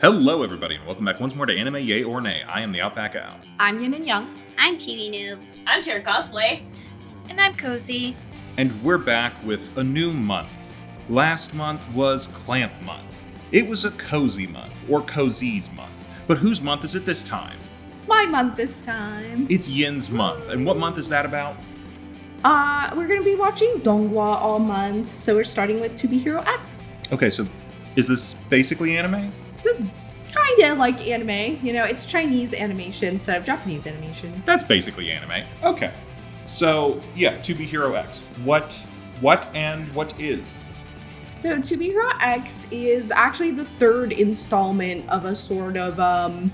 Hello everybody, and welcome back once more to Anime Yay or Nay. I am TheOutbackAl. I'm Yin&Jung. I'm CheerandCosplay. I'm CheerandCosplay. And I'm Kozi. And we're back with a new month. Last month was Clamp Month. It was a Kozi month, or Kozi's month. But whose month is it this time? It's my month this time. It's Yin's month. And what month is that about? We're gonna be watching Donghua all month, so we're starting with To Be Hero X. Okay, so is this basically anime? This is kinda like anime, it's Chinese animation instead of Japanese animation. That's basically anime. Okay. So, yeah, To Be Hero X. What is? So To Be Hero X is actually the third installment of a sort of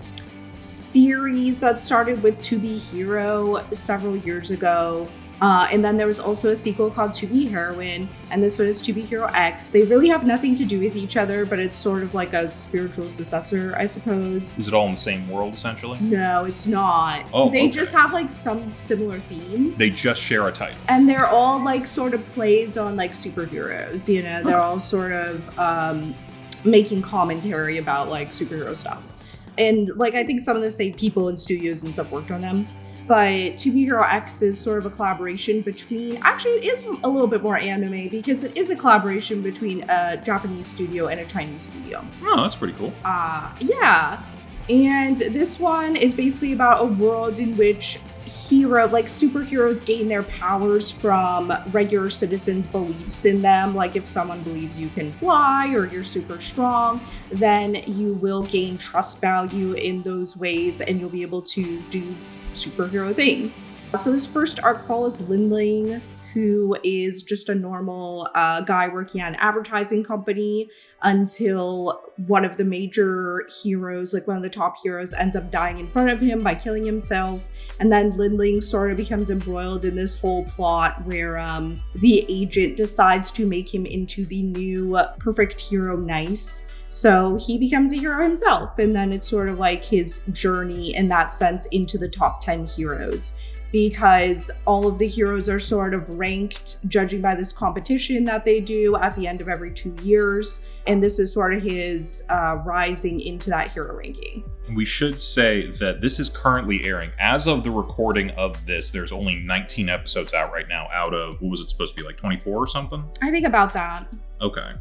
series that started with To Be Hero several years ago. And then there was also a sequel called To Be Heroine, and this one is To Be Hero X. They really have nothing to do with each other, but it's sort of like a spiritual successor, I suppose. Is it all in the same world, essentially? No, it's not. Oh, They okay. just have like some similar themes. They just share a title. And they're all like sort of plays on like superheroes, They're all sort of making commentary about like superhero stuff. And like I think some of the same people and studios and stuff worked on them. But To Be Hero X is sort of a collaboration between, actually it is a little bit more anime because it is a collaboration between a Japanese studio and a Chinese studio. Oh, that's pretty cool. Yeah. And this one is basically about a world in which superheroes gain their powers from regular citizens' beliefs in them. Like if someone believes you can fly or you're super strong, then you will gain trust value in those ways and you'll be able to do superhero things. So this first arc follows Lin, who is just a normal guy working at an advertising company until one of the major heroes, like one of the top heroes, ends up dying in front of him by killing himself. And then Lin sort of becomes embroiled in this whole plot where the agent decides to make him into the new perfect hero Nice. So he becomes a hero himself, and then it's sort of like his journey in that sense into the top 10 heroes, because all of the heroes are sort of ranked judging by this competition that they do at the end of every 2 years, and this is sort of his rising into that hero ranking. We should say that this is currently airing. As of the recording of this, there's only 19 episodes out right now out of, what was it supposed to be, like 24 or something? I think about that. Okay.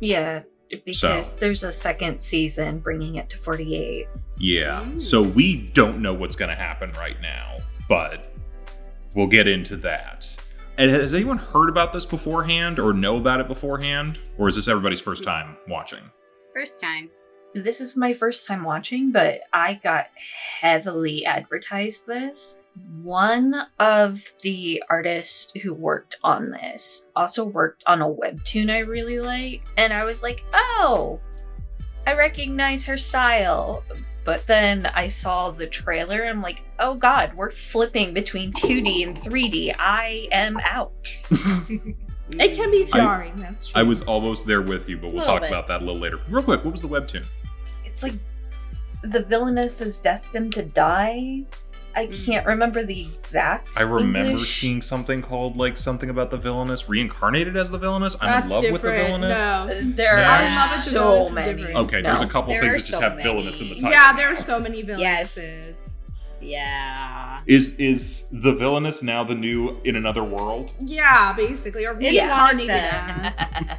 Yeah, because there's a second season bringing it to 48. Yeah, Ooh. So we don't know what's going to happen right now, but we'll get into that. And has anyone heard about this beforehand or know about it beforehand? Or is this everybody's first time watching? First time. This is my first time watching, but I got heavily advertised this. One of the artists who worked on this also worked on a webtoon I really like, and I was like, oh, I recognize her style. But then I saw the trailer and I'm like, oh god, we're flipping between 2D and 3D. I am out. It can be jarring, that's true. I was almost there with you, but we'll talk about that a little later. Real quick, what was the webtoon? It's like the villainess is destined to die. I can't remember the exact I remember English. seeing something called, like, something about the villainous, reincarnated as the villainous. I'm That's in love different. with the villainous. No. There No. are I Love It to so Villainous is many. different. Okay, there's a couple There things are that just so have many. villainous in the title. Yeah, there are so many villainouses. Yes. Yeah. Is the villainous now the new In Another World? Yeah, basically, or It's one of reincarnated them. as.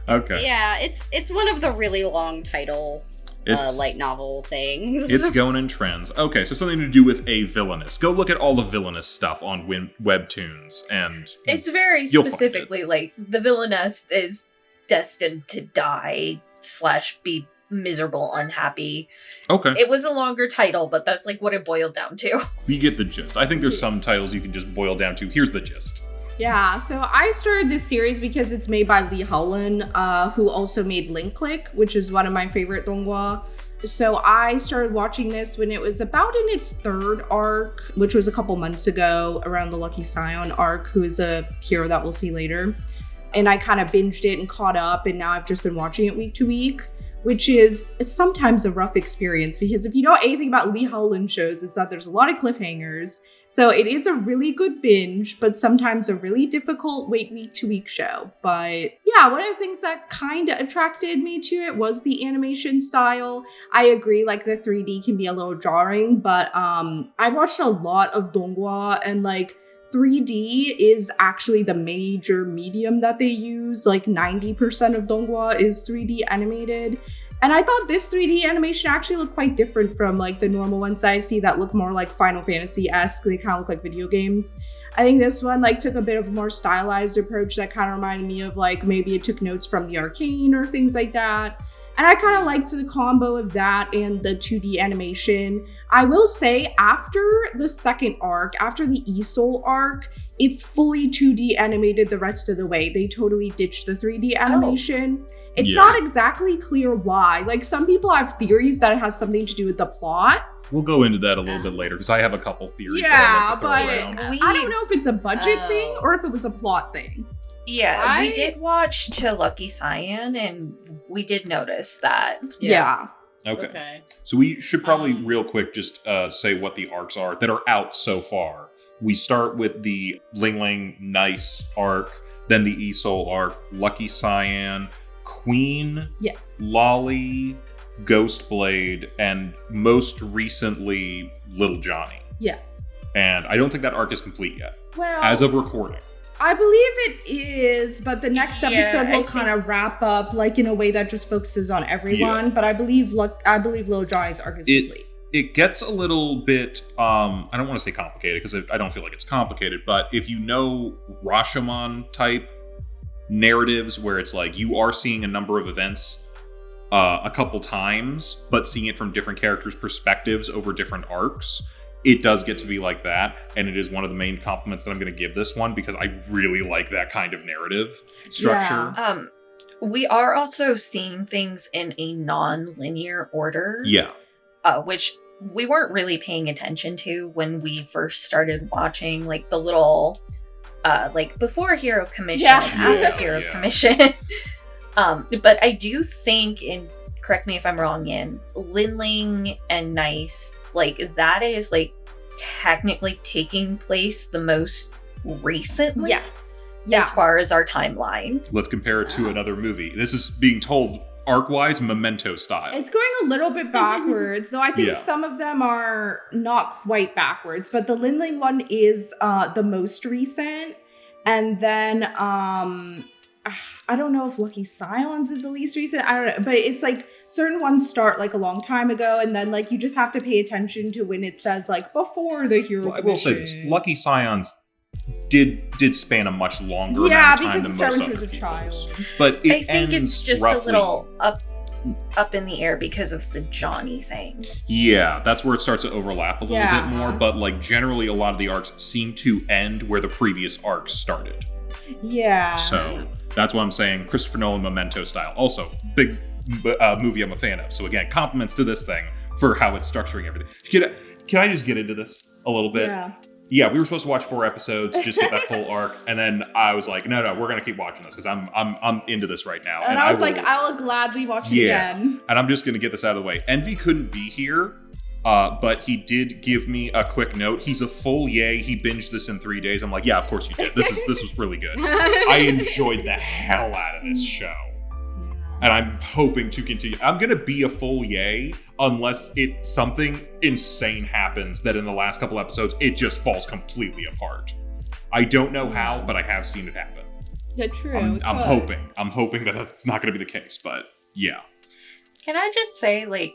Okay. Yeah, it's one of the really long title It's light novel things. It's going in trends. Okay, so something to do with a villainous. Go look at all the villainous stuff on webtoons, and It's very You'll find specifically like the villainess is destined to die / be miserable, unhappy. okay, It was a longer title, but that's like what it boiled down to. you get the gist. I think there's some titles you can just boil down to. Here's the gist. Yeah, so I started this series because it's made by Lee Howlin, who also made Link Click, which is one of my favorite donghua. So I started watching this when it was about in its third arc, which was a couple months ago, around the Lucky Scion arc, who is a hero that we'll see later. And I kind of binged it and caught up, and now I've just been watching it week to week. which is it's sometimes a rough experience because if you know anything about Lee Howland shows, it's that there's a lot of cliffhangers. So it is a really good binge, but sometimes a really difficult wait week to week show. But yeah, one of the things that kind of attracted me to it was the animation style. I agree, like the 3D can be a little jarring, but I've watched a lot of Donghua and like 3D is actually the major medium that they use. Like 90% of Donghua is 3D animated. And I thought this 3D animation actually looked quite different from like the normal ones I see that look more like Final Fantasy-esque. They kind of look like video games. I think this one like took a bit of a more stylized approach that kind of reminded me of like maybe it took notes from the Arcane or things like that. And I kind of liked the combo of that and the 2D animation. I will say after the second arc, after the E-Soul arc, it's fully 2D animated the rest of the way. They totally ditched the 3D animation. It's not exactly clear why. Like some people have theories that it has something to do with the plot. We'll go into that a little bit later because I have a couple theories. Yeah, that I'd like to throw around. I don't know if it's a budget thing or if it was a plot thing. Yeah, we did watch To Lucky Cyan, and we did notice that. Yeah. Okay. So we should probably real quick just say what the arcs are that are out so far. We start with the Ling Ling Nice arc, then the E-Soul arc, Lucky Cyan, Queen, Lolly, Ghostblade, and most recently Little Johnny. Yeah. And I don't think that arc is complete yet. Well, as of recording. I believe it is, but the next episode will kind of wrap up like in a way that just focuses on everyone. But I believe Little Johnny's arc is complete. It gets a little bit, I don't want to say complicated because I don't feel like it's complicated, but if you know Rashomon type narratives where it's like you are seeing a number of events a couple times, but seeing it from different characters' perspectives over different arcs, it does get to be like that, and it is one of the main compliments that I'm going to give this one because I really like that kind of narrative structure. Yeah. We are also seeing things in a non-linear order. Yeah. Which we weren't really paying attention to when we first started watching, like the little, like before Hero Commission, after Hero Commission. But I do think, and correct me if I'm wrong, in Lin Ling and Nice, like that is like technically taking place the most recently. Yes. As far as our timeline. Let's compare it to another movie. This is being told arc-wise, Memento style. It's going a little bit backwards, though I think some of them are not quite backwards. But the Lin Ling one is the most recent. And then I don't know if Lucky Silence is the least recent. I don't know. But it's like certain ones start like a long time ago. And then like you just have to pay attention to when it says like before the Hero Commission. I will say this. Lucky Scions did span a much longer amount of time than most other was a child. But it I think it's just roughly, a little up in the air because of the Johnny thing. Yeah, that's where it starts to overlap a little bit more. But like generally, a lot of the arcs seem to end where the previous arcs started. Yeah. So that's what I'm saying. Christopher Nolan Memento style. Also, big movie I'm a fan of. So again, compliments to this thing for how it's structuring everything. Can I just get into this a little bit? Yeah, we were supposed to watch 4 episodes, just get that full arc, and then I was like, no, we're gonna keep watching this because I'm into this right now. And I was like, I'll gladly watch it again. And I'm just gonna get this out of the way. Envy couldn't be here, but he did give me a quick note. He's a full yay. He binged this in 3 days. I'm like, yeah, of course you did. This was really good. I enjoyed the hell out of this show. And I'm hoping to continue. I'm going to be a full yay unless something insane happens that in the last couple episodes, it just falls completely apart. I don't know how, but I have seen it happen. Yeah, true. I'm hoping. I'm hoping that it's not going to be the case, but yeah. Can I just say, like,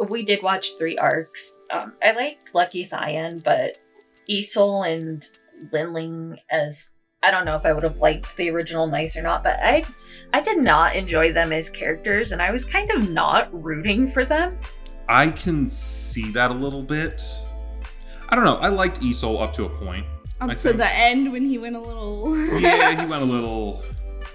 we did watch 3 arcs. I liked Lucky Cyan, but E-Soul and Lin Ling as... I don't know if I would have liked the original Nice or not, but I did not enjoy them as characters, and I was kind of not rooting for them. I can see that a little bit. I don't know. I liked E-Soul up to a point. Up to the end when he went a little... Yeah, he went a little...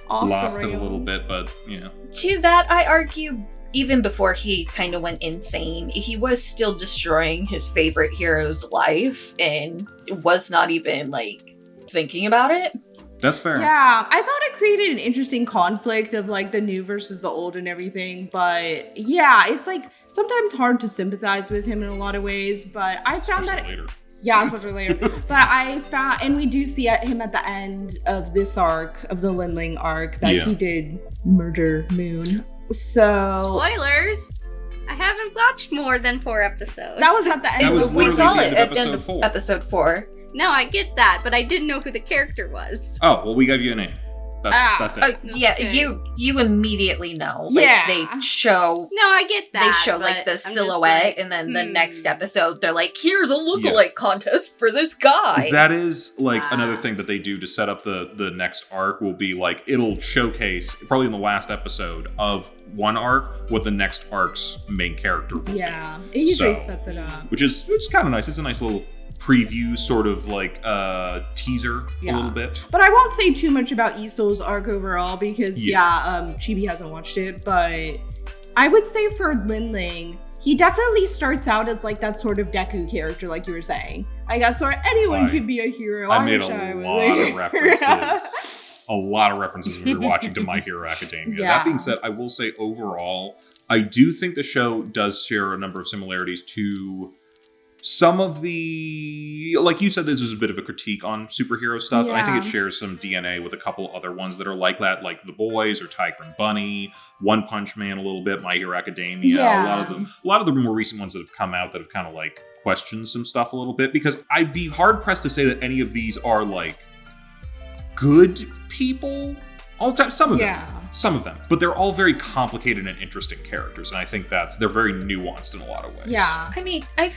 lost it a little bit, but, yeah. To that, I argue, even before he kind of went insane, he was still destroying his favorite hero's life, and was not even, like, thinking about it. That's fair. Yeah, I thought it created an interesting conflict of like the new versus the old and everything. But yeah, it's like sometimes hard to sympathize with him in a lot of ways. But I found Especially that later. Yeah, especially later. But I found, and we do see him at the end of this arc, of the Linling arc, that he did murder Moon. So Spoilers! I haven't watched more than 4 episodes. that was at the end. That was of We literally saw the it end at of the end episode of 4. episode 4. No, I get that, but I didn't know who the character was. Oh, well, we gave you a name. That's it. Yeah, Okay. you immediately know. Like, Yeah. they show No, I get that. they show but like the I'm just silhouette, like, and then the next episode they're like, here's a lookalike Yeah. contest for this guy. That is like Ah. another thing that they do to set up the next arc will be like it'll showcase probably in the last episode of one arc what the next arc's main character will be. Yeah, it usually So- sets it up. Which is kind of nice. It's a nice little preview sort of like teaser a Yeah. little bit. But I won't say too much about Isol's arc overall because, Chibi hasn't watched it. But I would say for Linling, he definitely starts out as like that sort of Deku character, like you were saying. I got sort of anyone could be a hero. I made wish a I was lot a of hero. references. A lot of references when we were watching to My Hero Academia. Yeah. That being said, I will say overall, I do think the show does share a number of similarities to some of the, like you said, this is a bit of a critique on superhero stuff. And I think it Yeah. shares some DNA with a couple other ones that are like that, like The Boys or Tiger and Bunny, One Punch Man a little bit, My Hero Academia. Yeah. A lot of the more recent ones that have come out that have kind of like questioned some stuff a little bit, because I'd be hard pressed to say that any of these are like good people all the time. Some of them, but they're all very complicated and interesting characters, and I think they're very nuanced in a lot of ways. Yeah. I mean, I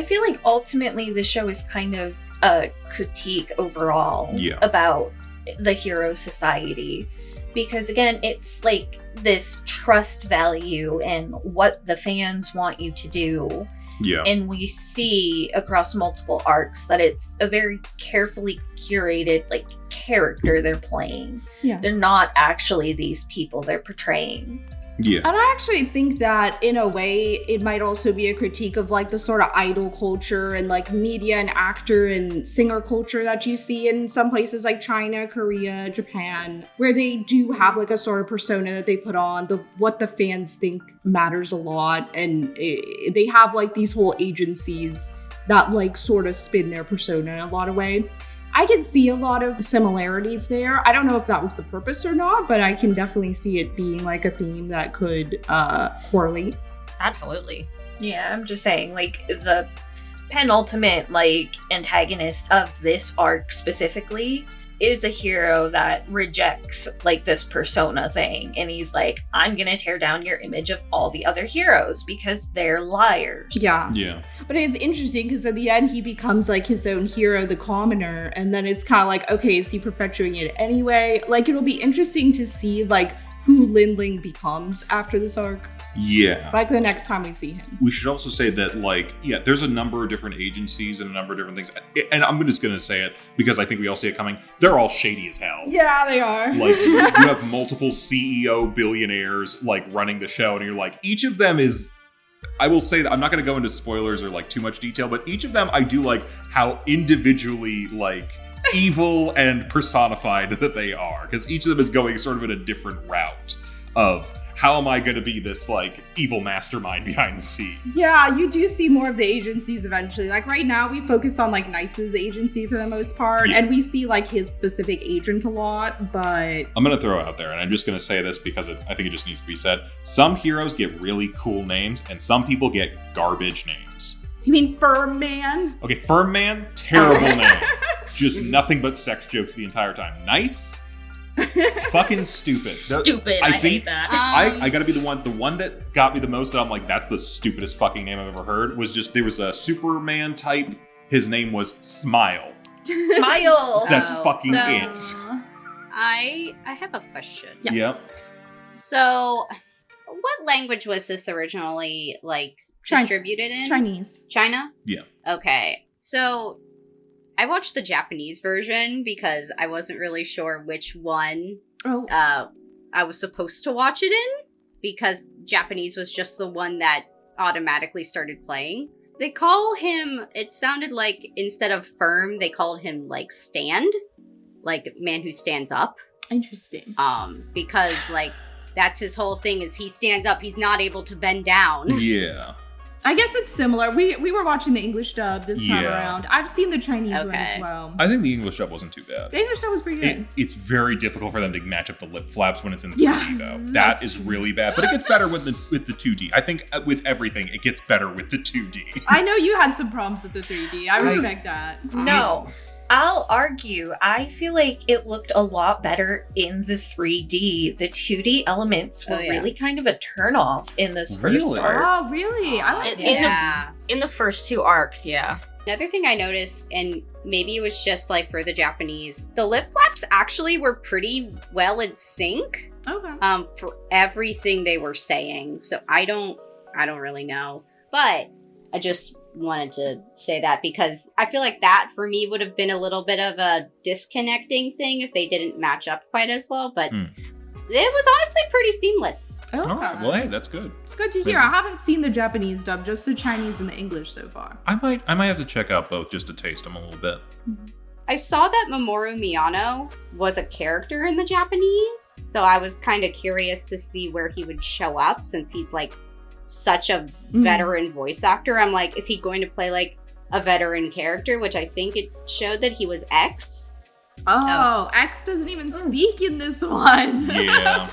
feel like ultimately the show is kind of a critique overall about the hero society. Because again, it's like this trust value and what the fans want you to do. Yeah. And we see across multiple arcs that it's a very carefully curated like character they're playing. Yeah. They're not actually these people they're portraying. Yeah. And I actually think that in a way it might also be a critique of like the sort of idol culture and like media and actor and singer culture that you see in some places like China, Korea, Japan, where they do have like a sort of persona that they put on, what the fans think matters a lot, and they have like these whole agencies that like sort of spin their persona in a lot of way. I can see a lot of similarities there. I don't know if that was the purpose or not, but I can definitely see it being like a theme that could correlate. Absolutely. Yeah, I'm just saying, like, the penultimate, like, antagonist of this arc specifically is a hero that rejects, like, this persona thing. And he's like, I'm gonna tear down your image of all the other heroes because they're liars. Yeah. Yeah. But it's interesting because at the end he becomes like his own hero, the commoner, and then it's kind of like, okay, is he perpetuating it anyway? Like, it'll be interesting to see like who Linling becomes after this arc, Yeah. like the next time we see him. We should also say that, like, there's a number of different agencies and a number of different things. And I'm just going to say it because I think we all see it coming. They're all shady as hell. Yeah, they are. Like, you have multiple CEO billionaires, like, running the show, and you're like, each of them is... I will say that I'm not going to go into spoilers or, like, too much detail, but each of them, I do like how individually, like... evil and personified that they are, because each of them is going sort of in a different route of how am I going to be this like evil mastermind behind the scenes. Yeah, you do see more of the agencies eventually. Like right now we focus on like Nice's agency for the most part, and we see like his specific agent a lot, but I'm going to throw it out there, and I'm just going to say this because I think it just needs to be said. Some heroes get really cool names, and some people get garbage names. do you mean Firm Man? Okay, Firm Man, terrible name. Just nothing but sex jokes the entire time. Nice? Fucking stupid. Stupid. I I think- hate that. I gotta be the one that got me the most that I'm like, that's the stupidest fucking name I've ever heard, was just, there was a Superman type, his name was Smile. Smile! That's Oh, fucking so, it. I have a question. Yes. Yep. So, what language was this originally like distributed in? Chinese. China? Yeah. Okay. So, I watched the Japanese version because I wasn't really sure which one Oh. I was supposed to watch it in, because Japanese was just the one that automatically started playing. They call him, it sounded like instead of Firm, they called him like Stand. like man who stands up. Interesting. Because like that's his whole thing is he stands up, he's not able to bend down. Yeah. I guess it's similar. We were watching the English dub this time around. I've seen the Chinese one as well. I think the English dub wasn't too bad. The English dub was pretty good. It's very difficult for them to match up the lip flaps when it's in 3D though. That is really bad. But it gets better with the 2D. I think with everything, it gets better with the 2D. I know you had some problems with the 3D. I respect that. No. I'll argue. I feel like it looked a lot better in the 3D. The 2D elements were really kind of a turnoff in this first arc. Oh, really? I like it. In the first 2 arcs, yeah. Another thing I noticed, and maybe it was just like for the Japanese, the lip flaps actually were pretty well in sync. Okay. For everything they were saying. So I don't really know. But I just wanted to say that because I feel like that for me would have been a little bit of a disconnecting thing if they didn't match up quite as well, but it was honestly pretty seamless. Okay. All right. Well, hey, that's good. It's good to hear. I haven't seen the Japanese dub, just the Chinese and the English so far. I might have to check out both just to taste them a little bit. I saw that Mamoru Miyano was a character in the Japanese, so I was kind of curious to see where he would show up since he's like such a veteran voice actor. I'm like, is he going to play like a veteran character? Which I think it showed that he was X. Oh, X doesn't even speak in this one. Yeah.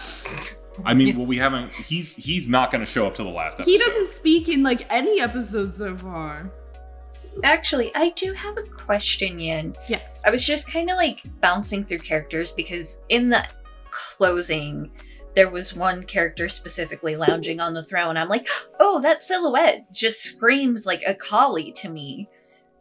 I mean, well, we haven't. He's not going to show up to the last episode. He doesn't speak in like any episode so far. Actually, I do have a question, Yin. Yes. I was just kind of like bouncing through characters because in the closing, there was one character specifically lounging on the throne. I'm like, oh, that silhouette just screams like a collie to me.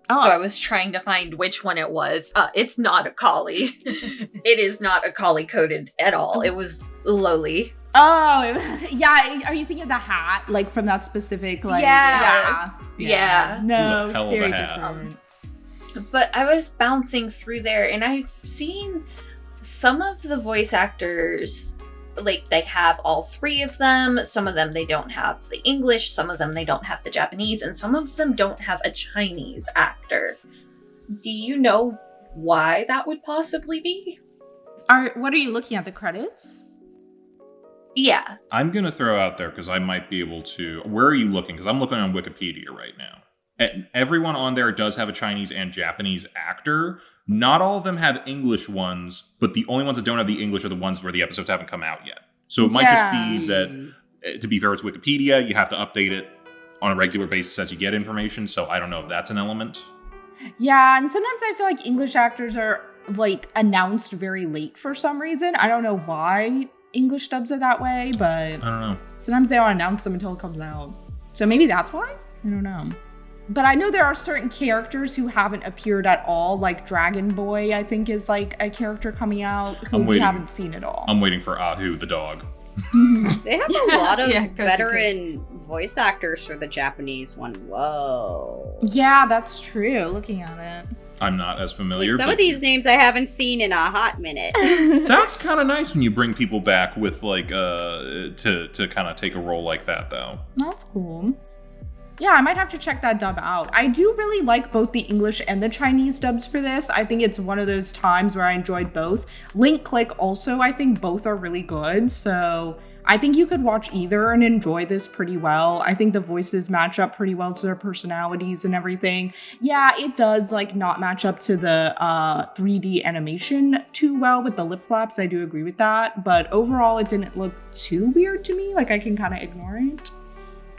Oh. So I was trying to find which one it was. It's not a collie. It is not a collie coded at all. It was lowly. Oh, yeah. Are you thinking of the hat, like from that specific, like? Yeah. No, a hell of very a hat. different. But I was bouncing through there, and I've seen some of the voice actors. Like, they have all 3 of them. Some of them, they don't have the English. Some of them, they don't have the Japanese. And some of them don't have a Chinese actor. Do you know why that would possibly be? What are you looking at, the credits? Yeah. I'm going to throw out there, because I might be able to... Where are you looking? Because I'm looking on Wikipedia right now. And everyone on there does have a Chinese and Japanese actor. Not all of them have English ones, but the only ones that don't have the English are the ones where the episodes haven't come out yet. So it might just be that, to be fair, it's Wikipedia. You have to update it on a regular basis as you get information. So I don't know if that's an element. Yeah, and sometimes I feel like English actors are like announced very late for some reason. I don't know why English dubs are that way, but I don't know. Sometimes they don't announce them until it comes out. So maybe that's why? I don't know. But I know there are certain characters who haven't appeared at all, like Dragon Boy, I think, is like a character coming out who we haven't seen at all. I'm waiting for Ahu, the dog. They have a lot of veteran voice actors for the Japanese one. Whoa. Yeah, that's true, looking at it. I'm not as familiar. Like some of these names I haven't seen in a hot minute. That's kind of nice when you bring people back with like to kind of take a role like that, though. That's cool. Yeah, I might have to check that dub out. I do really like both the English and the Chinese dubs for this. I think it's one of those times where I enjoyed both. Link Click also, I think both are really good. So I think you could watch either and enjoy this pretty well. I think the voices match up pretty well to their personalities and everything. Yeah, it does like not match up to the 3D animation too well with the lip flaps. I do agree with that. But overall, it didn't look too weird to me. Like I can kind of ignore it.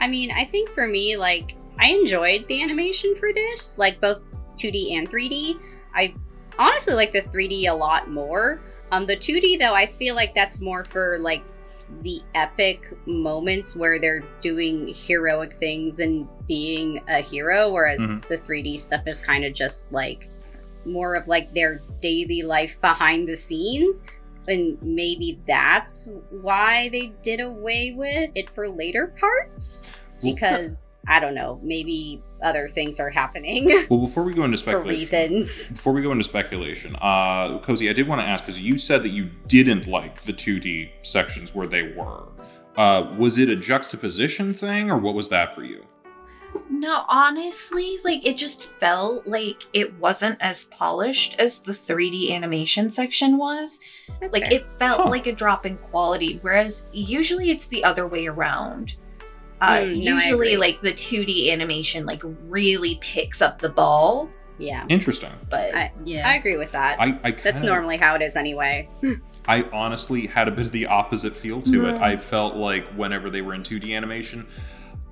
I mean, I think for me, like, I enjoyed the animation for this, like, both 2D and 3D. I honestly like the 3D a lot more. The 2D, though, I feel like that's more for, like, the epic moments where they're doing heroic things and being a hero, whereas the 3D stuff is kind of just, like, more of, like, their daily life behind the scenes. And maybe that's why they did away with it for later parts. Because, I don't know, maybe other things are happening. Well, before we go into speculation. For reasons. Before we go into speculation, Kozi, I did want to ask, because you said that you didn't like the 2D sections where they were. Was it a juxtaposition thing, or what was that for you? No, honestly, like, it just felt like it wasn't as polished as the 3D animation section was. That's Like, fair. it felt like a drop in quality, whereas usually it's the other way around. No, I Usually, agree. like, the 2D animation, like, really picks up the ball, Yeah. Interesting. but... I Yeah. agree with that. I That's kinda- normally how it is anyway. I honestly had a bit of the opposite feel to it. Right. I felt like whenever they were in 2D animation,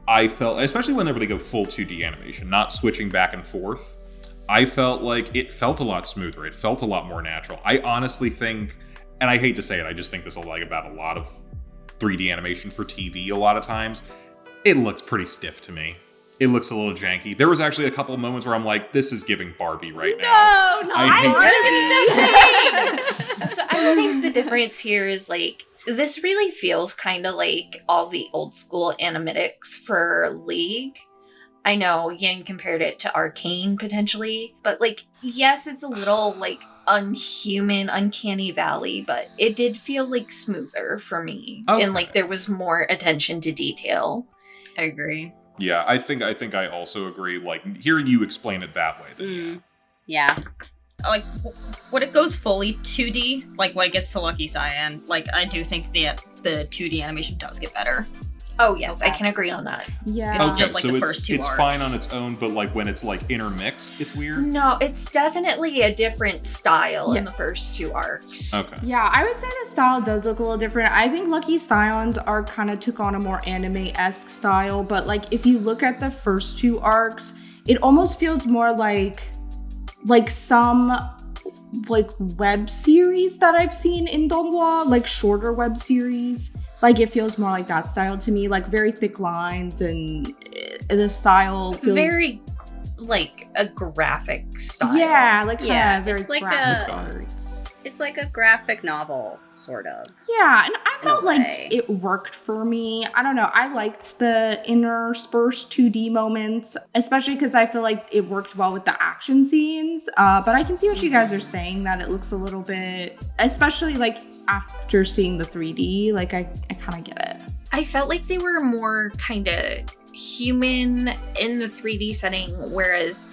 I felt, especially whenever they go full 2D animation, not switching back and forth, I felt like it felt a lot smoother. It felt a lot more natural. I honestly think, and I hate to say it, I just think this is like about a lot of 3D animation for TV a lot of times. It looks pretty stiff to me. It looks a little janky. There was actually a couple of moments where I'm like, this is giving Barbie right now. No, I hate So I think the difference here is, like, this really feels kind of like all the old school animatics for League. I know Yin compared it to Arcane potentially, but, like, yes, it's a little, like, unhuman, uncanny valley, but it did feel, like, smoother for me. Okay. And, like, there was more attention to detail. I agree. Yeah, I think I also agree. Like, hearing you explain it that way. Then, Yeah. Like, when it goes fully 2D, like when it gets to Lucky Cyan, like, I do think the 2D animation does get better. Oh, yes, I Okay. can agree on that. Yeah. It's Okay, just like so the it's, first two it's arcs. fine on its own, but like when it's like intermixed, it's weird. No, it's definitely a different style Yeah. in the first two arcs. Okay. Yeah, I would say the style does look a little different. I think Lucky Scion's arc kind of took on a more anime-esque style, but like if you look at the first two arcs, it almost feels more like some like web series that I've seen in Donghua, like shorter web series. Like it feels more like that style to me, like very thick lines, and the style feels Very, like, a graphic style. yeah, like kind of Yeah, very it's like graphic a- arts. It's like a graphic novel, sort of. Yeah, and I In a felt like way. it worked for me. I don't know. I liked the interspersed 2D moments, especially because I feel like it worked well with the action scenes. But I can see what you guys are saying, that it looks a little bit, especially like after seeing the 3D, like I kind of get it. I felt like they were more kind of human in the 3D setting, whereas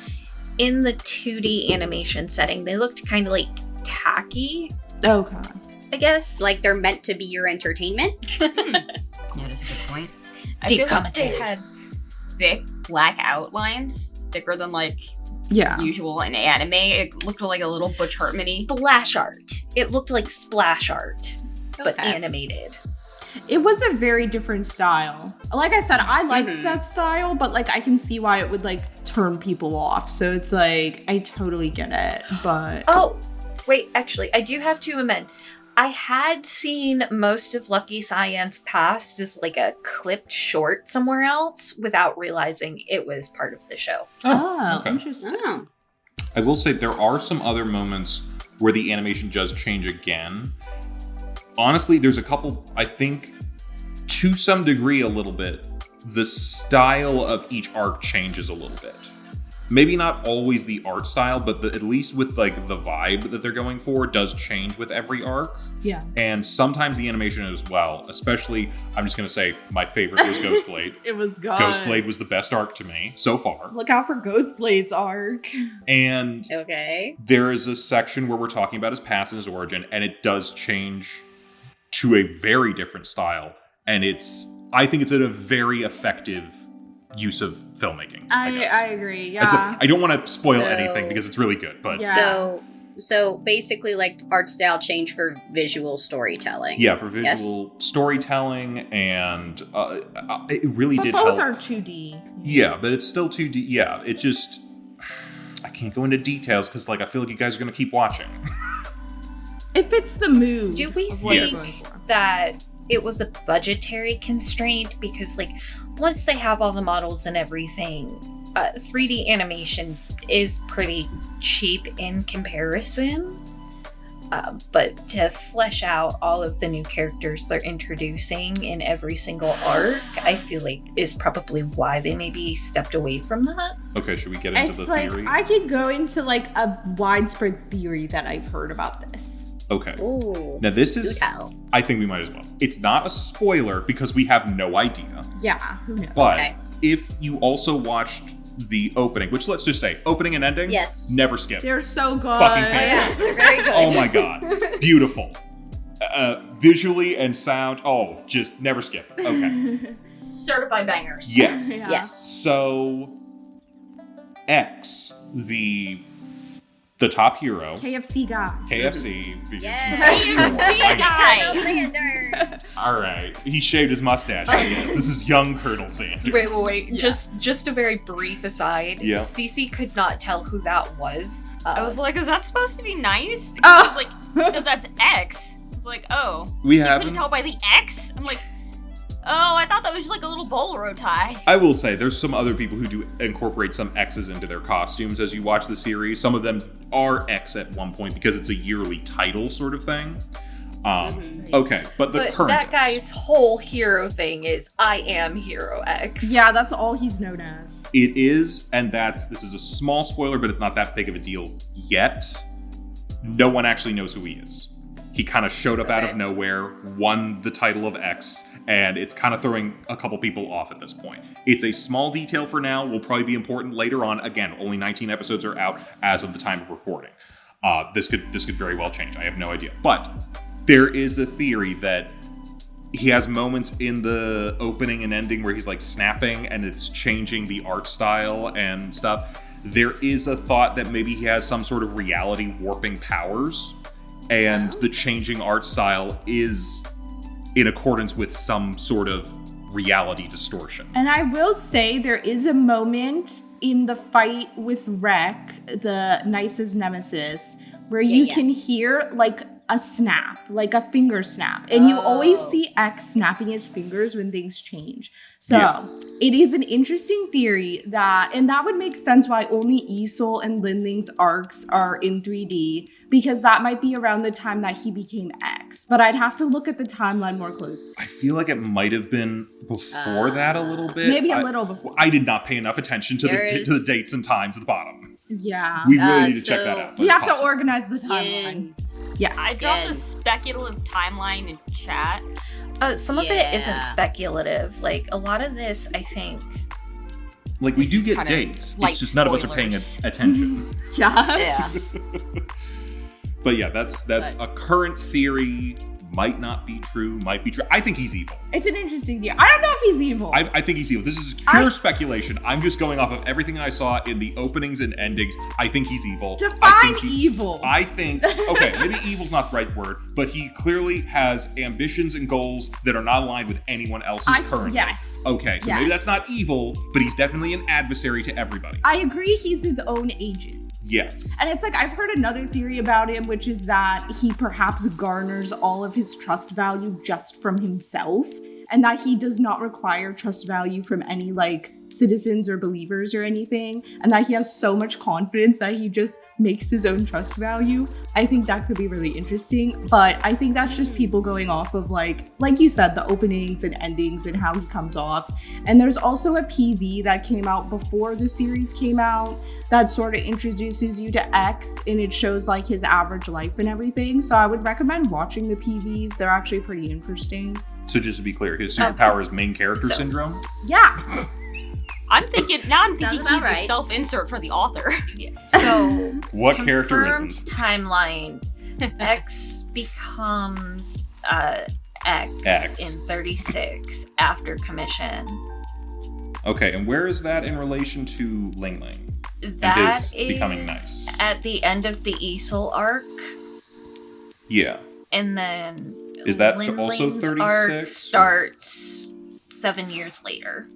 in the 2D animation setting, they looked kind of like tacky, Okay. I guess. Like they're meant to be your entertainment. Yeah, that's a good point. I Deep feel commentary. like they had thick black outlines, thicker than like Yeah. usual in anime. It looked like a little Butch Hartman-y. Splash art. It looked like splash art, but Okay. animated. It was a very different style. Like I said, I liked Mhm. that style, but like I can see why it would like turn people off. So it's like I totally get it. But Oh, wait, actually, I do have to amend. I had seen most of Lucky Cyan's past as like a clipped short somewhere else without realizing it was part of the show. okay. Interesting. Oh. I will say there are some other moments where the animation does change again. Honestly, there's a couple, I think, to some degree a little bit, the style of each arc changes a little bit. Maybe not always the art style, but at least with like the vibe that they're going for does change with every arc. Yeah. And sometimes the animation as well, especially, I'm just going to say my favorite was Ghostblade. It was good. Ghostblade was the best arc to me so far. Look out for Ghostblade's arc. And Okay. there is a section where we're talking about his past and his origin, and it does change to a very different style. And I think it's a very effective use of filmmaking. I guess. I agree. It's Yeah. I don't want to spoil So- anything because it's really good, but Yeah. So basically, like art style change for visual storytelling. yeah, for visual storytelling, and it really But did both help. are 2D. Yeah, but it's still 2D. Yeah, it just, I can't go into details because like I feel like you guys are gonna keep watching. It fits the mood. Do we of what you're Yes. think going for. that it was a budgetary constraint? Because, like, once they have all the models and everything, 3D animation is pretty cheap in comparison. But to flesh out all of the new characters they're introducing in every single arc, I feel like is probably why they maybe stepped away from that. Okay, should we get into It's the like theory? I could go into like a widespread theory that I've heard about this. Okay. Ooh. Now this Do is, tell. I think we might as well. It's not a spoiler because we have no idea, Yeah, who knows? but Okay. if you also watched the opening, which let's just say opening and ending, Yes. never skip. They're so good. Fucking Oh, yeah, fantastic. they're very good. Oh my god, beautiful. Visually and sound, just never skip. Okay. Certified bangers. Yes. Yeah. Yes. So, X, the top hero, KFC guy. KFC. Yes. All right, he shaved his mustache. I guess this is young Colonel Sanders. Wait. Yeah. Just a very brief aside. Yeah. Cece could not tell who that was. I was like, is that supposed to be nice? Oh. I was like, no, that's X. It's like, oh. We You have couldn't him. tell by the X? I'm like, oh, I thought that was just like a little bolero tie. I will say there's some other people who do incorporate some X's into their costumes as you watch the series. Some of them are X at one point because it's a yearly title sort of thing. Okay, but the current that X. guy's whole hero thing is I am Hero X. Yeah, that's all he's known as. It is, and this is a small spoiler, but it's not that big of a deal yet. No one actually knows who he is. He kind of showed up out of nowhere, won the title of X, and it's kind of throwing a couple people off at this point. It's a small detail for now, will probably be important later on. Again, only 19 episodes are out as of the time of recording. This could very well change. I have no idea. But there is a theory that he has moments in the opening and ending where he's like snapping and it's changing the art style and stuff. There is a thought that maybe he has some sort of reality warping powers, and the changing art style is in accordance with some sort of reality distortion. And I will say there is a moment in the fight with Rek, the Nice's nemesis, where you can hear like a snap, like a finger snap. And you always see X snapping his fingers when things change. So it is an interesting theory and that would make sense why only Isol and Linling's arcs are in 3D, because that might be around the time that he became X. But I'd have to look at the timeline more closely. I feel like it might have been before that a little bit. Maybe a little before. I did not pay enough attention to the dates and times at the bottom. Yeah. We really need to check that so out. We but have it's to possible. organize the timeline. Yeah. I dropped a Good. speculative timeline in chat. Some of it isn't Yeah. speculative. Like, a lot of this, I think... Like, we do Just get kinda dates. light It's just none of us are paying spoilers. attention. Yeah. Yeah. But yeah, that's a current theory. Might not be true, might be true. I think he's evil. It's an interesting theory. I don't know if he's evil. I think he's evil. This is pure speculation. I'm just going off of everything I saw in the openings and endings. I think he's evil. I Define think evil. I think, okay, maybe evil's not the right word, but he clearly has ambitions and goals that are not aligned with anyone else's currently. Yes. Okay, so maybe that's not evil, but he's definitely an adversary to everybody. I agree he's his own agent. Yes. And it's like, I've heard another theory about him, which is that he perhaps garners all of his trust value just from himself, and that he does not require trust value from any like citizens or believers or anything, and that he has so much confidence that he just makes his own trust value. I think that could be really interesting, but I think that's just people going off of like you said, the openings and endings and how he comes off. And there's also a PV that came out before the series came out that sort of introduces you to X, and it shows like his average life and everything. So I would recommend watching the PVs. They're actually pretty interesting. So just to be clear, his superpower is main character syndrome? Yeah. I'm thinking he's about a right. self-insert for the author. So, What character confirmed isn't? timeline, X becomes X in 36 after commission. Okay, and where is that in relation to Ling Ling? That his is becoming nice. at the end of the Isol arc, Yeah. and then Is that Lin also Ling's 36? arc starts 7 years later.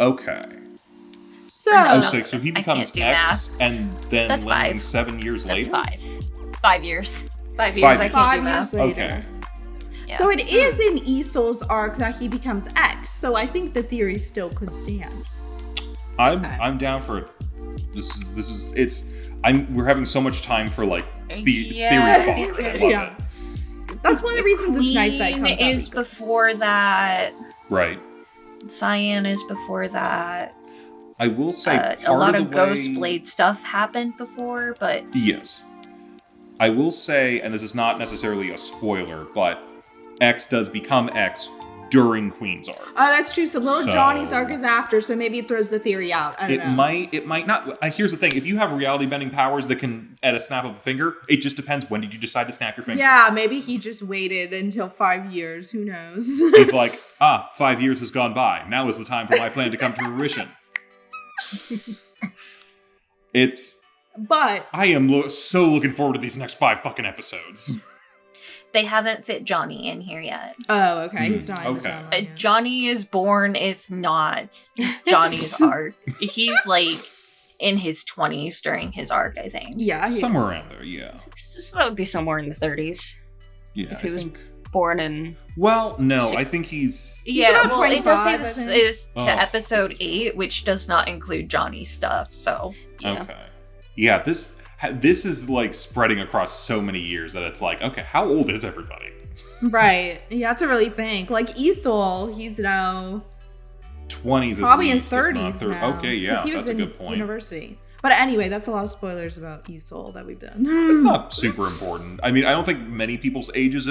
Okay. So Oh, So he I becomes can't do X, and then That's Ling Ling 5. 7 years That's later? 5 years. 5 years, 5 I years. can't 5 do years math. later. Okay. Yeah. So it is in Isol's arc that he becomes X. So I think the theory still could stand. I'm down for it. We're having so much time for like theory Yeah. fodder. I love Yeah. it. That's one of the reasons it's nice that it Queen comes out. is before that. Right. Cyan is before that. I will say A part lot of of the way, Ghostblade stuff happened before, but Yes. I will say, and this is not necessarily a spoiler, but X does become X during Queen's arc. Oh, that's true. So little Johnny's arc is after, so maybe it throws the theory out. I don't know. It might not. Here's the thing. If you have reality bending powers that can, at a snap of a finger, it just depends. When did you decide to snap your finger? Yeah, maybe he just waited until 5 years. Who knows? He's like, 5 years has gone by. Now is the time for my plan to come to fruition. But I am so looking forward to these next 5 fucking episodes. They haven't fit Johnny in here yet. oh, okay. He's not in the timeline yet. Johnny is Born is not Johnny's arc. He's like in his 20s during his arc, I think. Yeah, somewhere around there. Yeah. So that would be somewhere in the 30s. Yeah, If he was born in... Well, no, I think he's... Yeah, about well, it does say 25, this I think. is to episode 8, which does not include Johnny's stuff, so... Yeah. Okay. Yeah, this is like spreading across so many years that it's like, okay, how old is everybody? Right. You have to really think. Like Isol, he's now 20s, probably in at least, if not 30s now. Okay, yeah, 'cause he was that's a in good point. University. But anyway, that's a lot of spoilers about Isol that we've done. It's not super important. I mean, I don't think many people's age is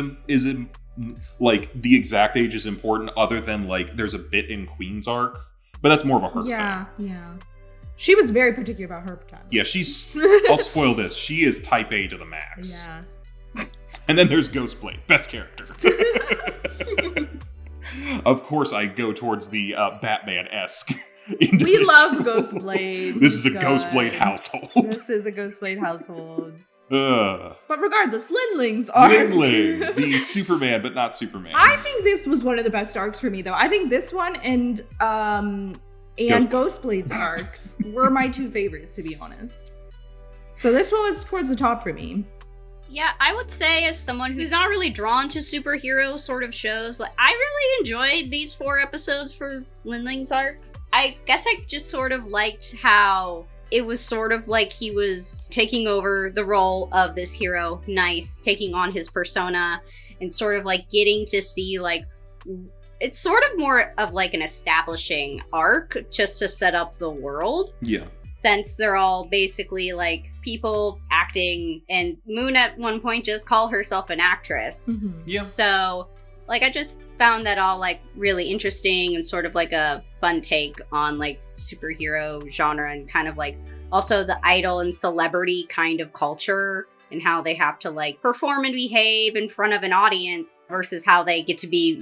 like the exact age is important, other than like there's a bit in Queen's arc, but that's more of a her thing. Yeah. She was very particular about her time. Yeah, I'll spoil this. She is type A to the max. Yeah. And then there's Ghostblade, best character. Of course, I go towards the Batman-esque. We love Ghostblade. This is a God. Ghostblade household. This is a Ghostblade household. But regardless, Linling's arc. Linling, the Superman, but not Superman. I think this was one of the best arcs for me, though. I think this one and Ghostblade's arcs were my 2 favorites, to be honest. So this one was towards the top for me. Yeah, I would say as someone who's not really drawn to superhero sort of shows, like I really enjoyed these 4 episodes for Linling's arc. I guess I just sort of liked how it was sort of like he was taking over the role of this hero, taking on his persona, and sort of like getting to see like it's sort of more of like an establishing arc just to set up the world. Yeah. Since they're all basically like people acting, and Moon at one point just called herself an actress. Mm-hmm. Yeah. So like I just found that all like really interesting and sort of like a fun take on like superhero genre, and kind of like also the idol and celebrity kind of culture, and how they have to like perform and behave in front of an audience versus how they get to be,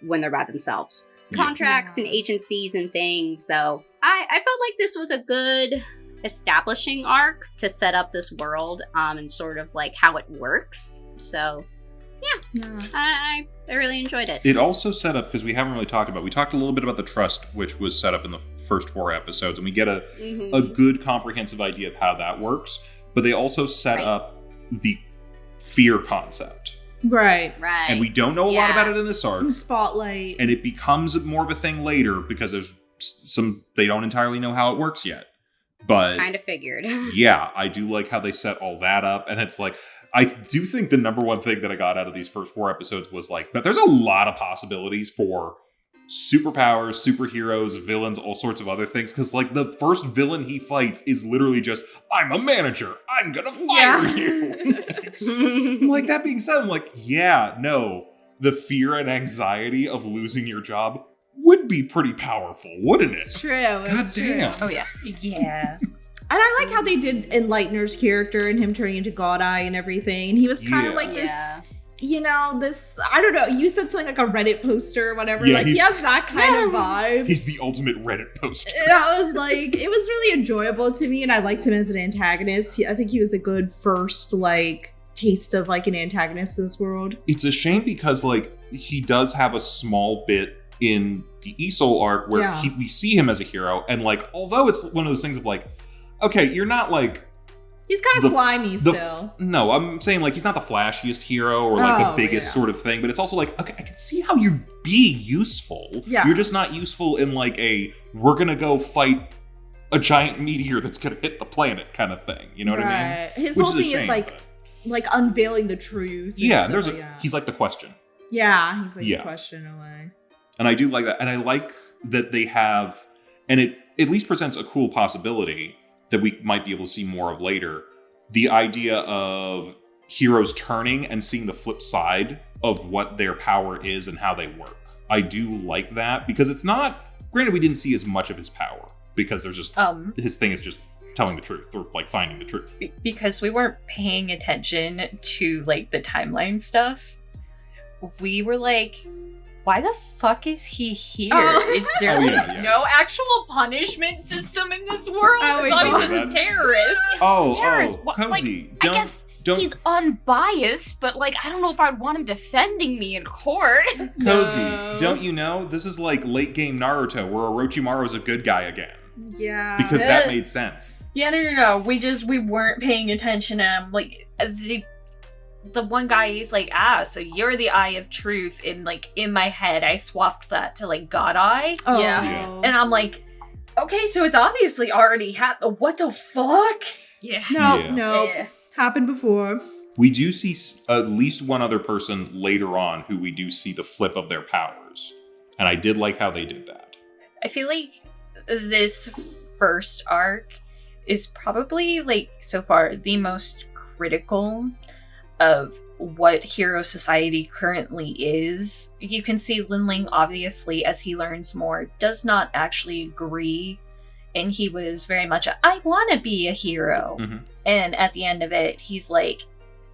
when they're by themselves. Yeah. Contracts and agencies and things. So I felt like this was a good establishing arc to set up this world and sort of like how it works. So yeah. I really enjoyed it. It also set up, because we talked a little bit about the trust, which was set up in the first 4 episodes, and we get a good comprehensive idea of how that works. But they also set up the fear concept. Right. And we don't know a lot about it in this arc. Spotlight. And it becomes more of a thing later, because there's they don't entirely know how it works yet. But kind of figured. Yeah, I do like how they set all that up. And it's like, I do think the number one thing that I got out of these first 4 episodes was like, that there's a lot of possibilities for superpowers, superheroes, villains, all sorts of other things. Because like the first villain he fights is literally just, I'm a manager, I'm gonna fire you. I'm like, that being said, I'm like, yeah, no, the fear and anxiety of losing your job would be pretty powerful, wouldn't it? It's true. God damn. Oh, yes. Yeah. And I like how they did Enlightener's character and him turning into God Eye and everything. And he was kind of like this, this, I don't know, you said something like a Reddit poster or whatever. Yeah, like, he has that kind of vibe. He's the ultimate Reddit poster. That was like, it was really enjoyable to me, and I liked him as an antagonist. I think he was a good first, like, taste of, like, an antagonist in this world. It's a shame because, like, he does have a small bit in the Isol arc where we see him as a hero, and, like, although it's one of those things of, like, okay, you're not, like... He's kind of slimy still. No, I'm saying, like, he's not the flashiest hero or, like, the biggest sort of thing, but it's also like, okay, I can see how you'd be useful. Yeah. You're just not useful in, like, we're gonna go fight a giant meteor that's gonna hit the planet kind of thing. You know what I mean? His whole thing is, like unveiling the truth. Yeah, he's like the question. Yeah, he's like the question in a way. And I do like that. And I like that they have, and it at least presents a cool possibility that we might be able to see more of later. The idea of heroes turning and seeing the flip side of what their power is and how they work. I do like that because it's not, granted we didn't see as much of his power because there's just, his thing is just telling the truth or like finding the truth. Because we weren't paying attention to like the timeline stuff. We were like, why the fuck is he here? Is there no actual punishment system in this world? I thought he was a terrorist. Kozi, I guess he's unbiased, but like I don't know if I'd want him defending me in court. Kozi, don't you know? This is like late game Naruto where Orochimaru's a good guy again. Yeah. Because that made sense. Yeah, no. We weren't paying attention to him. Like, the one guy, he's like, so you're the eye of truth. And, like, in my head, I swapped that to, like, God Eye. Oh. Yeah. And I'm like, okay, so it's obviously already happened. What the fuck? Yeah. No. Happened before. We do see at least one other person later on who we do see the flip of their powers. And I did like how they did that. I feel like this first arc is probably, like, so far the most critical of what hero society currently is. You can see Linling, obviously, as he learns more, does not actually agree. And he was very much I want to be a hero. Mm-hmm. And at the end of it, he's like,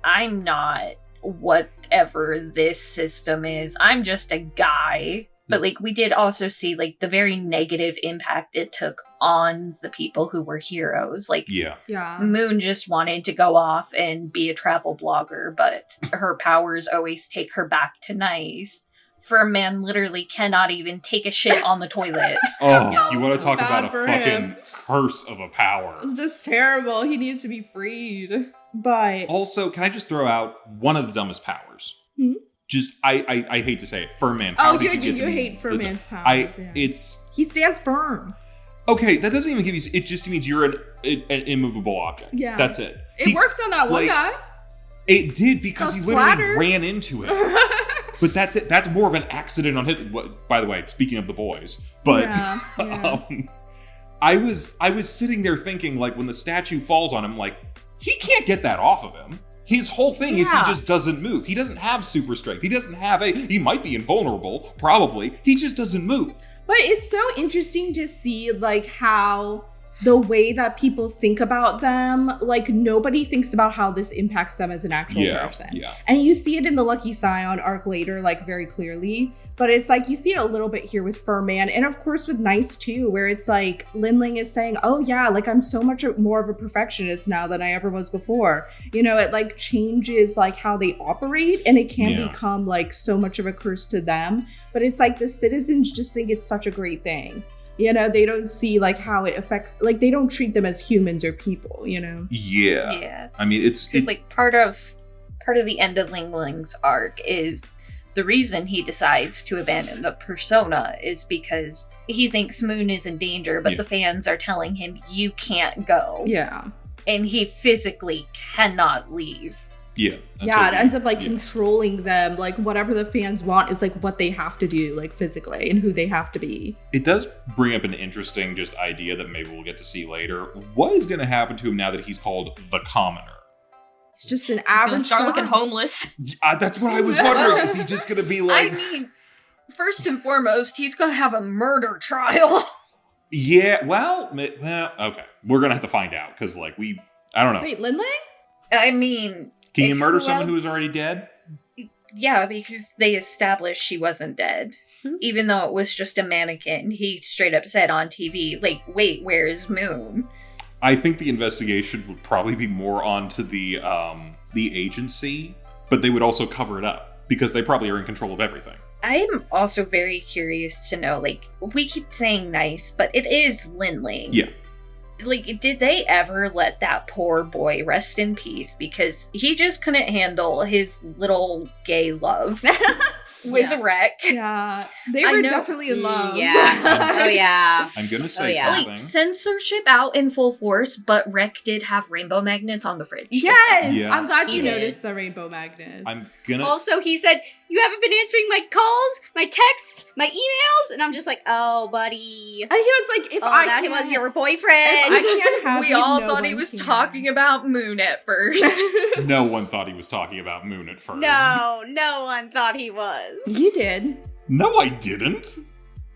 I'm not whatever this system is. I'm just a guy. But, like, we did also see, like, the very negative impact it took on the people who were heroes. Like, Moon just wanted to go off and be a travel blogger, but her powers always take her back to nice. Furman literally cannot even take a shit on the toilet. Oh, you want to talk about a fucking curse of a power. It's just terrible. He needs to be freed. But... Also, can I just throw out one of the dumbest powers? Just, I hate to say it, Furman. You hate Furman's powers. He stands firm. Okay, that doesn't even give you, it just means you're an immovable object. Yeah. That's it. It worked on that one guy. It did because he literally ran into it. But that's it. That's more of an accident on his, by the way, speaking of the boys. But I was sitting there thinking, like, when the statue falls on him, like, he can't get that off of him. His whole thing is he just doesn't move. He doesn't have super strength. He doesn't have he might be invulnerable, probably. He just doesn't move. But it's so interesting to see, like, how the way that people think about them, like, nobody thinks about how this impacts them as an actual person. Yeah. And you see it in the Lucky Scion arc later, like, very clearly. But it's like, you see it a little bit here with Furman, and of course with Nice too, where it's like, Linling is saying, oh yeah, like, I'm so much more of a perfectionist now than I ever was before. You know, it, like, changes, like, how they operate, and it can become, like, so much of a curse to them. But it's like, the citizens just think it's such a great thing. You know, they don't see, like, how it affects, like, they don't treat them as humans or people, you know? Yeah. I mean, it's like, part of the end of Lingling's arc is the reason he decides to abandon the persona is because he thinks Moon is in danger, but the fans are telling him, you can't go. Yeah. And he physically cannot leave. Yeah. It ends up, like, controlling them. Like, whatever the fans want is, like, what they have to do, like, physically, and who they have to be. It does bring up an interesting just idea that maybe we'll get to see later. What is going to happen to him now that he's called the Commoner? It's just an average He's gonna start looking homeless. That's what I was wondering. Is he just going to be like... I mean, first and foremost, he's going to have a murder trial. Yeah, well, okay. We're going to have to find out, because, like, I don't know. Wait, Linling? I mean... Can you murder someone who is already dead? Yeah, because they established she wasn't dead. Even though it was just a mannequin, he straight up said on TV, like, wait, where is Moon? I think the investigation would probably be more onto the agency, but they would also cover it up because they probably are in control of everything. I'm also very curious to know, like, we keep saying Nice, but it is Linling. Yeah. Like, did they ever let that poor boy rest in peace? Because he just couldn't handle his little gay love with Rek. Yeah. They were definitely in love. Yeah. Oh, yeah. I'm going to say something. Like, censorship out in full force, but Rek did have rainbow magnets on the fridge. Yes! Yeah. I'm glad you noticed the rainbow magnets. I'm going to... Also, he said, you haven't been answering my calls, my texts, my emails, and I'm just like, oh, buddy. And he was like, if I that was your boyfriend. I can't have we all thought he was talking about Moon at first. No one thought he was talking about Moon at first. No one thought he was. You did. No, I didn't.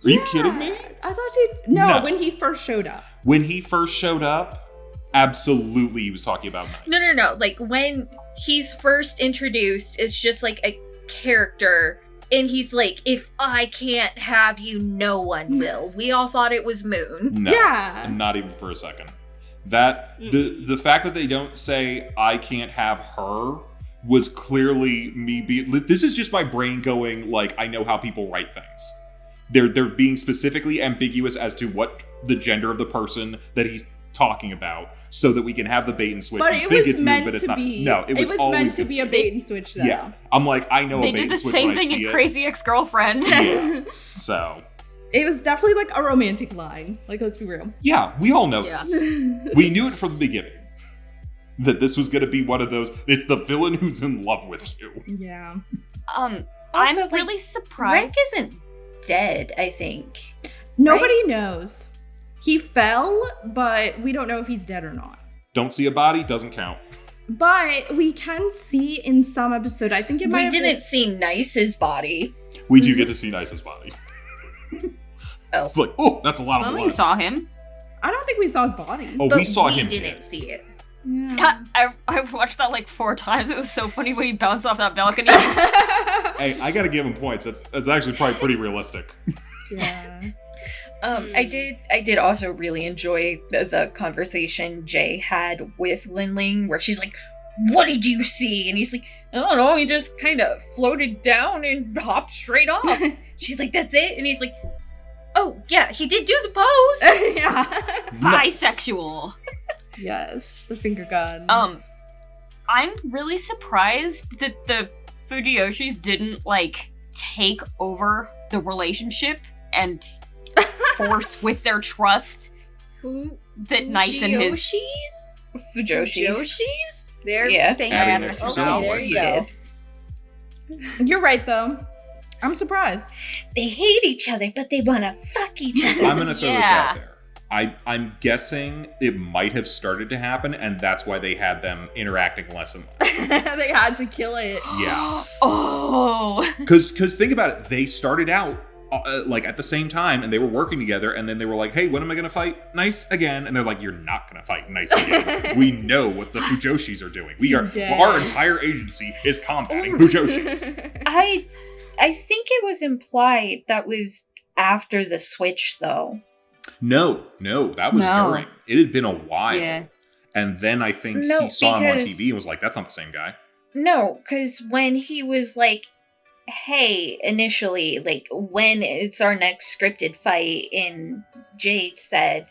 Are you kidding me? I thought you... No, No. when he first showed up. When he first showed up, absolutely he was talking about Nice. No. Like, when he's first introduced, it's just like a character, and he's like, if I can't have you, no one will. We all thought it was Moon. No, Yeah. not even for a second. That the fact that they don't say I can't have her was clearly me being. This is just my brain going like I know how people write things. They're being specifically ambiguous as to what the gender of the person that he's talking about, so that we can have the bait and switch. But and it think was it's meant Moon, but it's to not. be. No, it was always meant to be a bait and switch, though. Yeah, I'm like I know They a bait did and the switch same when I thing see in it. Crazy Ex-Girlfriend. Yeah. So It was definitely like a romantic line. Like, let's be real. yeah, we all know Yeah. this. We knew it from the beginning. That this was going to be one of those, it's the villain who's in love with you. Yeah. I'm like, really Wreck surprised. isn't dead, I think. Nobody knows. He fell, but we don't know if he's dead or not. Don't see a body, doesn't count. But we can see in some episode, I think it might We have didn't see Nice's body. We do get to see Nice's body. Oh. It's like, oh, that's a lot of Lily blood. saw him. I don't think we saw his body. Oh, But we saw him didn't hit. see it. Yeah. I watched that like 4 times. It was so funny when he bounced off that balcony. Hey, I gotta give him points. That's actually probably pretty realistic. Yeah. I did also really enjoy the conversation Jay had with Linling, where she's like, what did you see? And he's like, I don't know, he just kind of floated down and hopped straight off. She's like, that's it? And he's like, oh, yeah, he did do the pose. Yeah. Nice. Bisexual. Yes, the finger guns. I'm really surprised that the Fujiyoshis didn't like take over the relationship and force with their trust that Nice and his Fujoshis. There, Yeah. thank Adding you. an extra Okay, syllable, there I you see. go. You're right, though. I'm surprised. They hate each other, but they want to fuck each other. I'm gonna throw this Yeah. out there. I'm guessing it might have started to happen, and that's why they had them interacting less and less. They had to kill it. Yeah. Oh. Because think about it, they started out like at the same time, and they were working together, and then they were like, "Hey, when am I gonna fight Nice again?" And they're like, "You're not gonna fight Nice again. We know what the Fujoshis are doing. Our entire agency is combating Fujoshis." I think it was implied that was after the switch, though. No, that was No. during. It had been a while, Yeah. and then I think No, he saw him on because- TV and was like, "That's not the same guy." No, because when he was like, hey, initially, like, when it's our next scripted fight, and Jade said,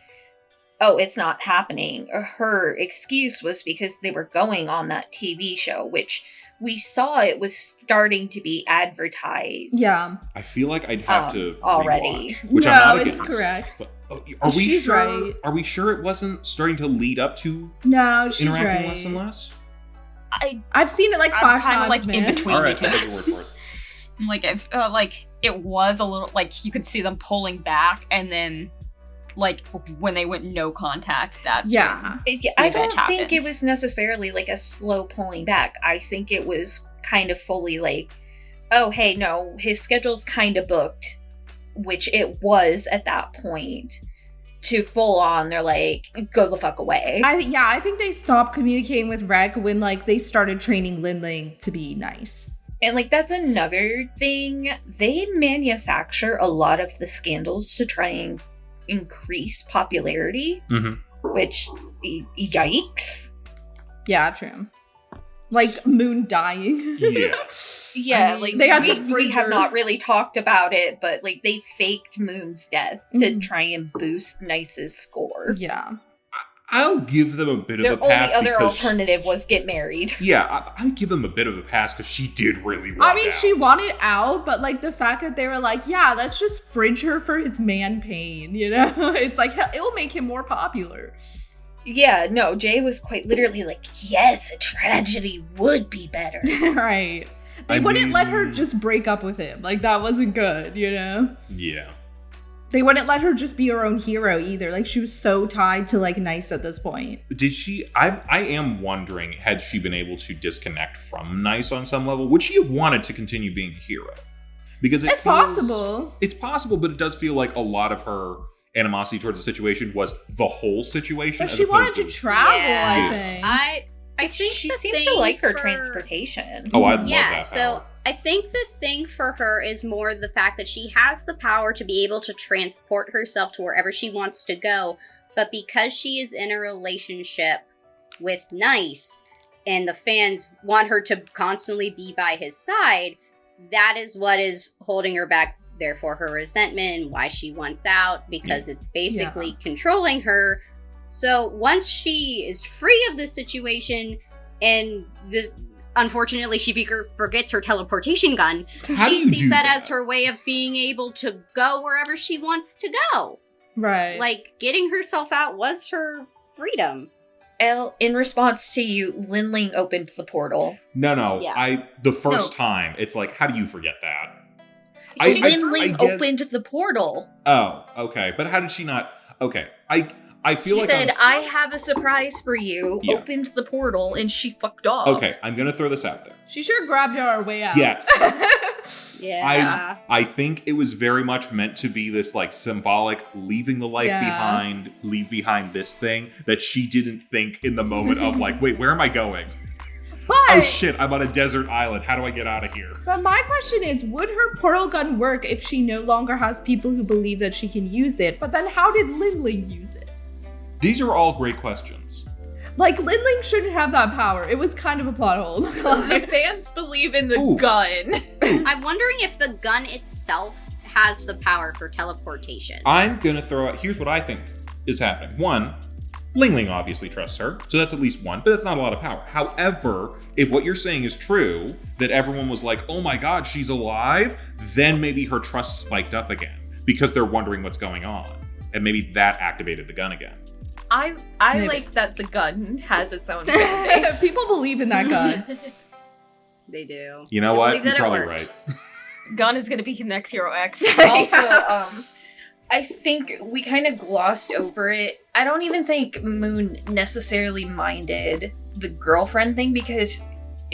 oh, it's not happening, her excuse was because they were going on that TV show, which we saw it was starting to be advertised. Yeah. I feel like I'd have to already. rewatch, which No, I'm not it's against. correct. But, are we She's sure? right. Are we sure it wasn't starting to lead up to No, she's interacting right. less and less? I've seen it like I'm 5 kinda, times, like, man. in between. All right, the I'll two. take your word for it. Like, it was a little, like, you could see them pulling back, and then, like, when they went no contact, that's Yeah. I event don't think it happens. was necessarily like a slow pulling back. I think it was kind of fully like, oh, hey, no, his schedule's kind of booked, which it was at that point, to full on, they're like, go the fuck away. I think they stopped communicating with Rek when like they started training Linling to be nice. And like, that's another thing. They manufacture a lot of the scandals to try and increase popularity, Mhm. which, yikes. Yeah, true. Like Moon dying. Yeah. Yeah, I mean, like they had we, to we fridge have her. not really talked about it, but like they faked Moon's death to Mhm. try and boost Nice's score. Yeah. I'll give them a bit of Their a pass only other because alternative was get married. yeah, I'll give them a bit of a pass because she did really want I mean, out. she wanted out, but like the fact that they were like, yeah, let's just fridge her for his man pain, you know? It's like, it will make him more popular. Yeah, no, Jay was quite literally like, yes, a tragedy would be better. Right. They I wouldn't let her mean- just break up with him. Like, that wasn't good, you know? Yeah. They wouldn't let her just be her own hero either. Like, she was so tied to, like, Nice at this point. Did she? I am wondering, had she been able to disconnect from Nice on some level? Would she have wanted to continue being a hero? Because It's possible. It's possible, but it does feel like a lot of her animosity towards the situation was the whole situation. But as she wanted opposed to travel, Yeah. I think. I think she the seemed thing to like her for- transportation. Oh, I'd love Yeah, that so power. I think the thing for her is more the fact that she has the power to be able to transport herself to wherever she wants to go, but because she is in a relationship with Nice, and the fans want her to constantly be by his side, that is what is holding her back. Therefore, her resentment and why she wants out, because it's basically controlling her. So once she is free of this situation, and unfortunately she forgets her teleportation gun, How do she you sees do that as her way of being able to go wherever she wants to go. Right. Like, getting herself out was her freedom. Elle, in response to you, Linling opened the portal. No. Yeah. The first time, it's like, how do you forget that? Linling get- opened the portal. Oh, okay. But how did she not? Okay. I feel She like said, I have a surprise for you, Yeah. opened the portal, and she fucked off. Okay, I'm gonna throw this out there. She sure grabbed her on her way out. Yes. Yeah. I think it was very much meant to be this like symbolic leaving the life behind, leave behind this thing that she didn't think in the moment of like, wait, where am I going? But, Oh shit, I'm on a desert island. How do I get out of here? but my question is, would her portal gun work if she no longer has people who believe that she can use it? But then how did Linling use it? These are all great questions. Like, Linling shouldn't have that power. It was kind of a plot hole. The fans believe in the Ooh. gun. I'm wondering if the gun itself has the power for teleportation. I'm gonna throw out, here's what I think is happening. One, Ling Ling obviously trusts her, so that's at least one, but that's not a lot of power. However, if what you're saying is true, that everyone was like, oh my god, she's alive, then maybe her trust spiked up again, because they're wondering what's going on. And maybe that activated the gun again. I Maybe. like that the gun has its own fan base. People believe in that gun. They do. You know I what? believe You're that it probably works. Gun is gonna be the next Hero X. Also, I think we kind of glossed over it. I don't even think Moon necessarily minded the girlfriend thing because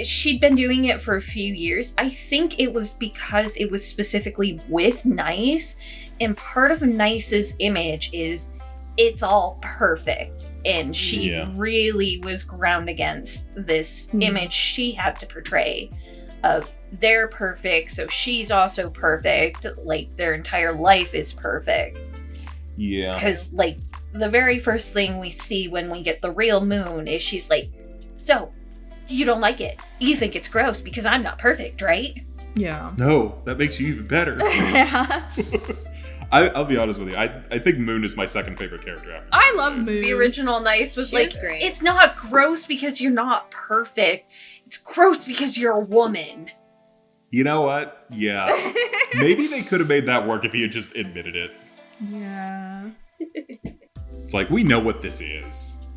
she'd been doing it for a few years. I think it was because it was specifically with Nice, and part of Nice's image is it's all perfect, and she Yeah. really was ground against this image she had to portray of they're perfect, so she's also perfect, like their entire life is perfect. Yeah. Because like the very first thing we see when we get the real Moon is she's like, so you don't like it, you think it's gross because I'm not perfect, right? Yeah. No, that makes you even better. I'll be honest with you. I think Moon is my second favorite character after. I love Moon. The original Nice was She like, was great. it's not gross because you're not perfect, it's gross because you're a woman. You know what? Yeah. Maybe they could have made that work if he had just admitted it. Yeah. It's like, we know what this is.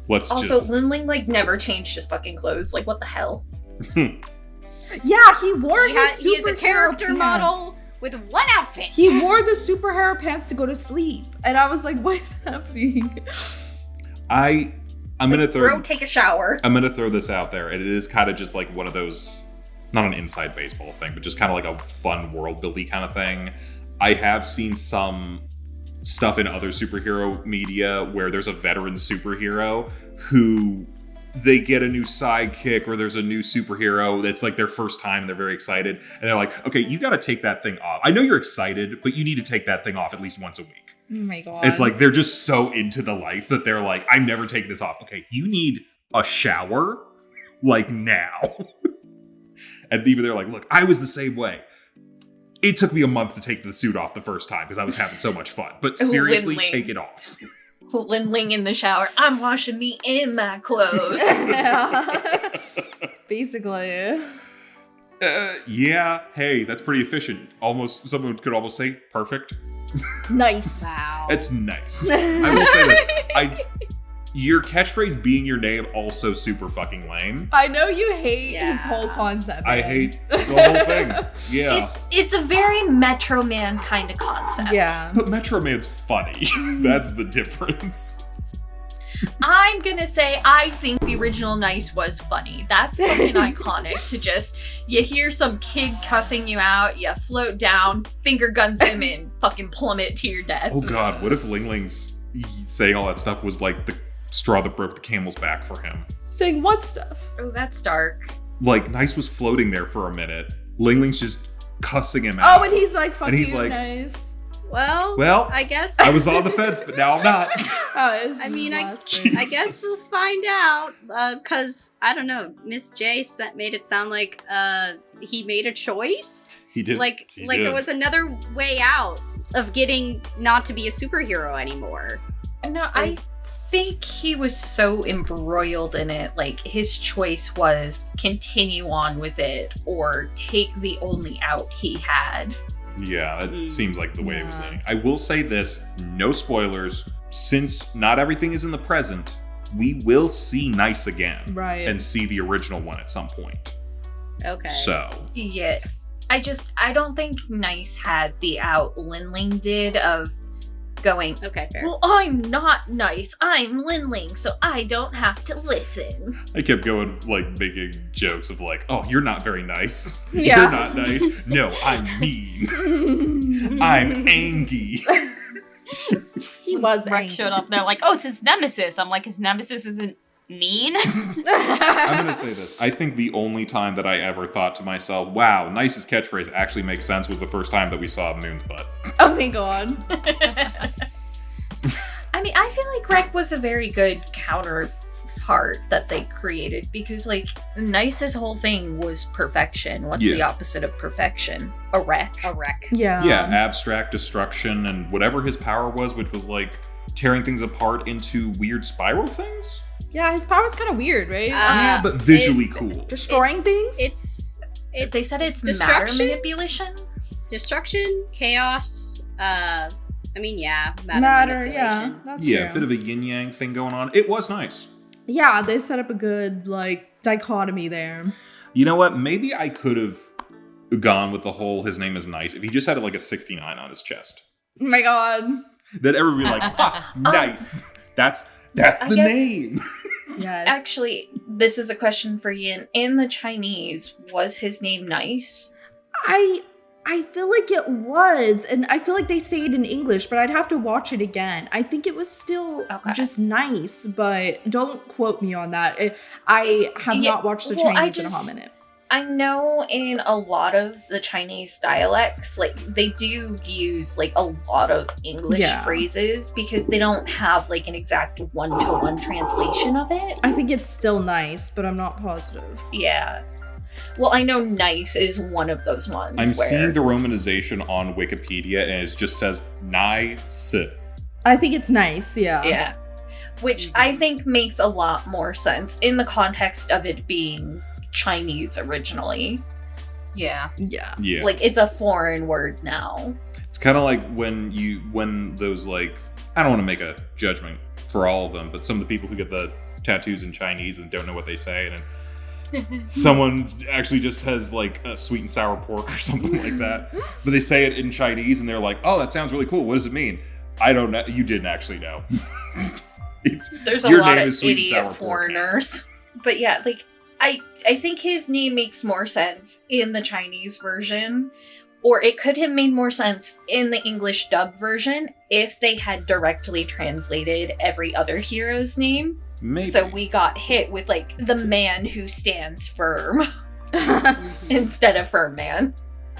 Let's Also, just... Linling like never changed his fucking clothes. Like, what the hell? Yeah, he wore He his is a superhero character pants. model with one outfit. He wore the superhero pants to go to sleep. And I was like, what is happening? I'm gonna Like, throw... bro, take a shower. I'm gonna throw this out there, and it is kind of just like one of those, not an inside baseball thing, but just kind of like a fun world building kind of thing. I have seen some stuff in other superhero media where there's a veteran superhero who they get a new sidekick, or there's a new superhero that's like their first time and they're very excited, and they're like, okay, you got to take that thing off. I know you're excited, but you need to take that thing off at least once a week. Oh my god. It's like they're just so into the life that they're like, I'm never taking this off. Okay, you need a shower, like now. And even they're like, look, I was the same way. It took me a month to take the suit off the first time because I was having so much fun. But seriously, Lin-Ling. take it off. Linling in the shower. I'm washing me in my clothes. Basically. Yeah, hey, that's pretty efficient. Almost, someone could almost say perfect. Nice. Wow. It's nice. I will say this. Your catchphrase being your name also super fucking lame. I know you hate Yeah. his whole concept. I man. hate the whole thing. Yeah. It's a very Metro Man kind of concept. Yeah. But Metro Man's funny. That's the difference. I'm gonna say I think the original Nice was funny. That's fucking iconic to just, you hear some kid cussing you out, you float down, finger guns him, and fucking plummet to your death. Oh god, what if Ling Ling's saying all that stuff was like the straw that broke the camel's back for him? Saying what stuff? Oh, that's dark. Like, Nice was floating there for a minute. Ling Ling's just cussing him out. Oh, and he's like, fucking he's like, Nice. Well, I guess I was on the fence, but now I'm not. Oh, I mean, I Jesus. guess we'll find out, because, I don't know, Miss J made it sound like he made a choice? He did. Like he there did. was another way out of getting not to be a superhero anymore. No, I think he was so embroiled in it. Like, his choice was continue on with it or take the only out he had. Yeah, it seems like the way it was Yeah. saying. I will say this, no spoilers. Since not everything is in the present, we will see Nice again. Right. And see the original one at some point. Okay. So, Yeah. I don't think Nice had the out Lin Ling did of going, Okay, fair. well, I'm not Nice, I'm Lin Ling, so I don't have to listen. I kept going, like, making jokes of like, oh, you're not very nice. Yeah. You're not nice. No, I'm mean. I'm angry. He was Rex angry. showed up. They're like, oh, it's his nemesis. I'm like, his nemesis isn't mean. I'm going to say this. I think the only time that I ever thought to myself, wow, Nice's catchphrase actually makes sense was the first time that we saw Moon's butt. Oh my god. I mean, I feel like Rek was a very good counterpart that they created because, like, Nice's whole thing was perfection. What's the opposite of perfection? A wreck. A wreck. Yeah. Yeah, abstract destruction and whatever his power was, which was like tearing things apart into weird spiral things. Yeah, his power's kind of weird, right? Yeah, but visually cool. Destroying things? It's They said it's matter destruction, manipulation. destruction, chaos. I mean, yeah, Matter, yeah. manipulation. That's Yeah, a true. bit of a yin-yang thing going on. It was nice. Yeah, they set up a good, like, dichotomy there. You know what? Maybe I could have gone with the whole his name is Nice if he just had like a 69 on his chest. Oh my god. Then everybody would be like, ha, nice. That's the I guess- name. Yes. Actually, this is a question for Yin. In the Chinese, was his name Nice? I feel like it was, and I feel like they say it in English, but I'd have to watch it again. I think it was still Okay. just Nice, but don't quote me on that. I have Yeah, not watched the well, Chinese in a hot minute. I know in a lot of the Chinese dialects, like, they do use, like, a lot of English Yeah. phrases because they don't have, like, an exact one-to-one translation of it. I think it's still Nice, but I'm not positive. Yeah. Well, I know Nice is one of those ones. I'm where, seeing the romanization on Wikipedia and it just says Nice. I think it's Nice, yeah. Yeah. Which I think makes a lot more sense in the context of it being Chinese originally. Yeah. Yeah. Yeah. Like, it's a foreign word now. It's kind of like when those, like, I don't want to make a judgment for all of them, but some of the people who get the tattoos in Chinese and don't know what they say, and someone actually just has like a sweet and sour pork or something like that, but they say it in Chinese and they're like, oh, that sounds really cool. What does it mean? I don't know. You didn't actually know. There's a Your lot name of is sweet and sour idiot pork now. foreigners. But yeah, like, I think his name makes more sense in the Chinese version, or it could have made more sense in the English dub version if they had directly translated every other hero's name. Maybe. So we got hit with, like, the man who stands firm instead of firm man.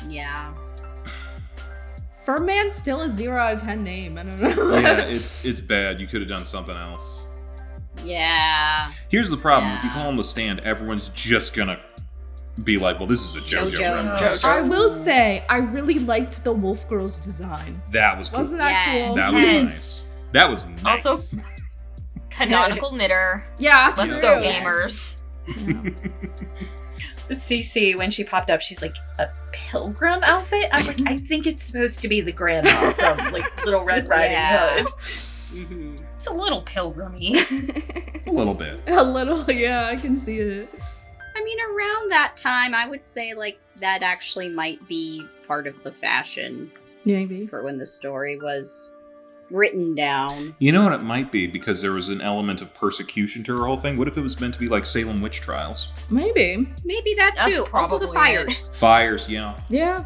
Yeah. Furman's still a 0 out of 10 name. I don't know. Yeah, it's bad. You could have done something else. Yeah. Here's the problem. If you Yeah. call him the Stand, everyone's just gonna be like, well, this is a JoJo JoJo. reference. I will say, I really liked the Wolf Girl's design. That was cool. Wasn't that Yes. cool? That was Yes. nice. That was nice. Also, canonical knitter. Yeah, Let's true. go, Yes. gamers. CC, when she popped up, she's like, a pilgrim outfit? I'm like, I think it's supposed to be the grandma from, like, Little Red Riding Yeah. Hood. Mm-hmm. It's a little pilgrimy. A little bit. A little, yeah, I can see it. I mean, around that time, I would say, like, that actually might be part of the fashion Maybe. for when the story was written down. You know what it might be? Because there was an element of persecution to her whole thing. What if it was meant to be like Salem witch trials? Maybe. Maybe that That's too. Also the probably fires. Fires, yeah. Yeah.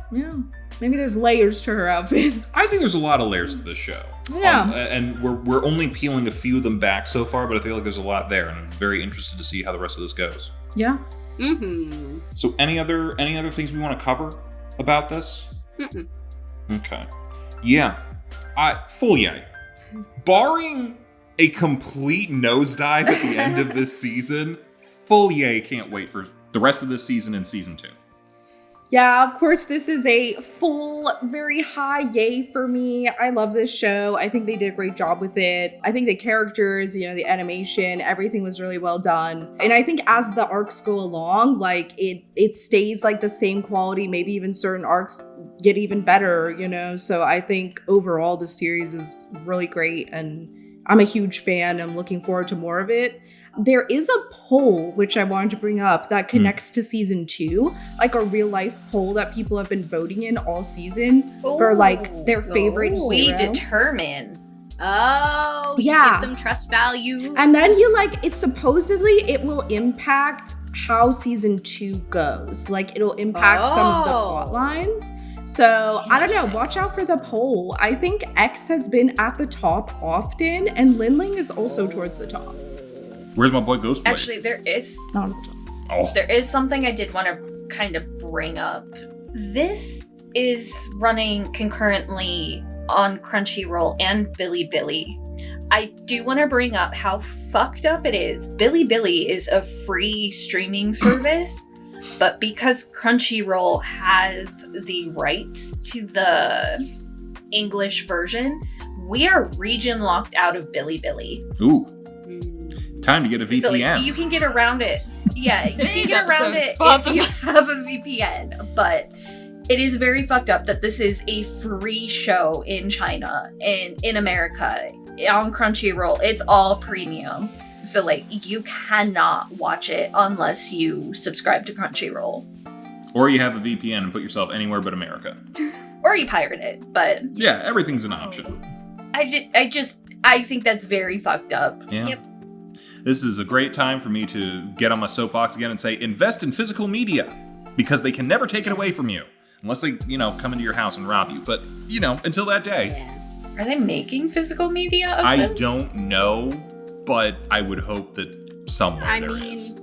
Maybe there's layers to her outfit. I think there's a lot of layers to this show. Yeah. And we're only peeling a few of them back so far, but I feel like there's a lot there, and I'm very interested to see how the rest of this goes. Yeah. Mm-hmm. So any other things we want to cover about this? Mm-mm. Okay. Yeah. Full yay. Barring a complete nosedive at the end of this season, full yay, can't wait for the rest of this season and season 2. Yeah, of course, this is a full, very high yay for me. I love this show. I think they did a great job with it. I think the characters, the animation, everything was really well done. And I think as the arcs go along, like it stays like the same quality, maybe even certain arcs get even better, So I think overall the series is really great and I'm a huge fan. I'm looking forward to more of it. There is a poll, which I wanted to bring up, that connects to season 2, like a real life poll that people have been voting in all season for like their favorite hero. We determine. Oh, you Yeah. give them trust value. And then it will impact how season 2 goes. Like it'll impact some of the plot lines. So I don't know, watch out for the poll. I think X has been at the top often and Linling is also towards the top. Where's my boy Ghostblade? Actually, there is Not at the top. Oh. There is something I did want to kind of bring up. This is running concurrently on Crunchyroll and Bilibili. I do want to bring up how fucked up it is. Bilibili is a free streaming service, but because Crunchyroll has the rights to the English version, we are region locked out of Bilibili. Ooh. Time to get a VPN. So you can get around it. Yeah, you can Today's get around episode it sponsored if you have a VPN. But it is very fucked up that this is a free show in China and in America on Crunchyroll. It's all premium. So you cannot watch it unless you subscribe to Crunchyroll. Or you have a VPN and put yourself anywhere but America. Or you pirate it. But Yeah, everything's an option. I think that's very fucked up. Yeah. Yep. This is a great time for me to get on my soapbox again and say, invest in physical media, because they can never take it away from you. Unless they, come into your house and rob you. But, until that day. Yeah. Are they making physical media of I this? don't know, but I would hope that somewhere there is.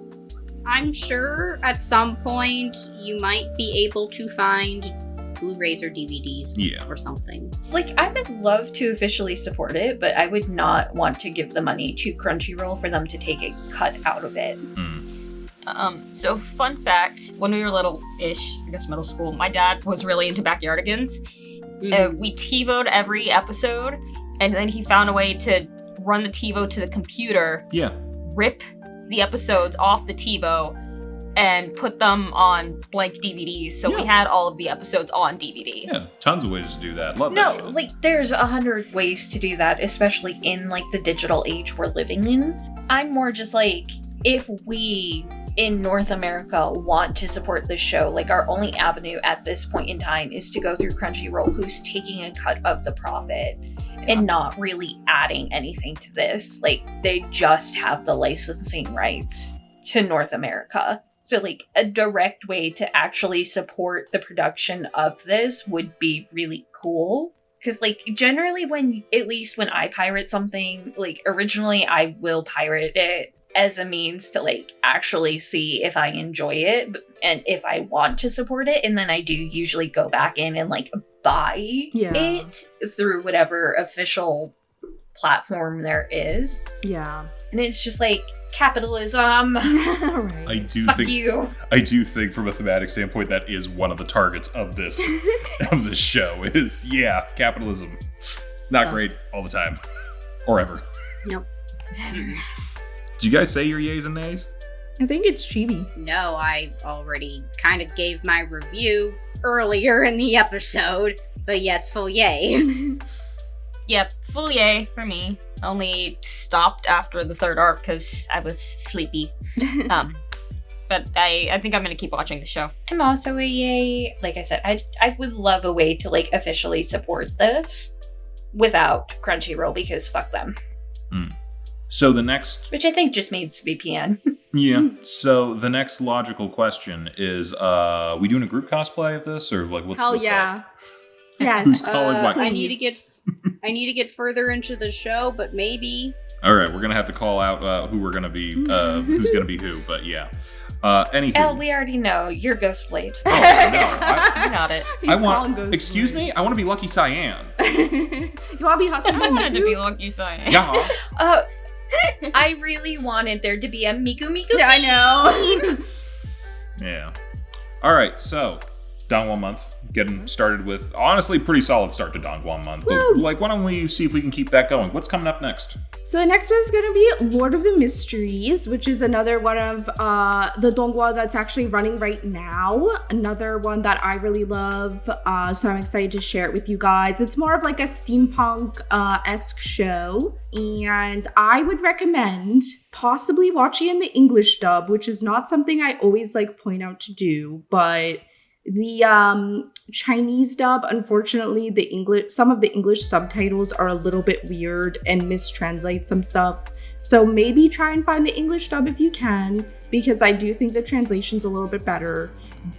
I'm sure at some point you might be able to find Blu-rays or DVDs or something. I would love to officially support it, but I would not want to give the money to Crunchyroll for them to take a cut out of it. So fun fact, when we were little-ish, I guess middle school, my dad was really into Backyardigans. We TiVo'd every episode, and then he found a way to run the TiVo to the computer, rip the episodes off the TiVo, and put them on blank DVDs, so we had all of the episodes on DVD. Yeah, tons of ways to do that. Love that shit. There's 100 ways to do that, especially in the digital age we're living in. I'm more just if we in North America want to support this show, our only avenue at this point in time is to go through Crunchyroll, who's taking a cut of the profit and not really adding anything to this. They just have the licensing rights to North America. So a direct way to actually support the production of this would be really cool. Because generally at least when I pirate something, originally I will pirate it as a means to actually see if I enjoy it and if I want to support it. And then I do usually go back in and buy it through whatever official platform there is. Yeah. And it's just capitalism. Right. I do Fuck think you. I do think from a thematic standpoint that is one of the targets of this show is capitalism. Not great all the time. Or ever. Nope. Did you guys say your yays and nays? I think it's Chibi. No, I already kind of gave my review earlier in the episode, but yes, full yay. Yep, full yay for me. Only stopped after the third arc because I was sleepy. But I think I'm going to keep watching the show. I'm also a yay. Like I said, I would love a way to officially support this. without Crunchyroll because fuck them. So the next... Which I think just means VPN. Yeah. So the next logical question is, we doing a group cosplay of this? Or like, what's Hell what's yeah. up? Yes. Who's calling what? I need to get further into the show, but maybe. All right, we're going to have to call out who we're going to be, who's going to be who, but yeah. Anywho. Elle, we already know. You're Ghostblade. Oh, no. You got it. He's I want... calling Ghost Excuse Blade. me? I want to be Lucky Cyan. You want to be Hatsune I wanted to Miku? be Lucky Cyan. Yeah. I really wanted there to be a Miku Miku. Yeah, I know. Yeah. All right, so Donghua Month, getting started with, honestly, pretty solid start to Donghua Month. But, like, why don't we see if we can keep that going? What's coming up next? So the next one is going to be Lord of the Mysteries, which is another one of the donghua that's actually running right now. Another one that I really love, so I'm excited to share it with you guys. It's more of like a steampunk-esque show, and I would recommend possibly watching in the English dub, which is not something I always like point out to do, but the Chinese dub, unfortunately, some of the English subtitles are a little bit weird and mistranslate some stuff. So maybe try and find the English dub if you can, because I do think the translation's a little bit better.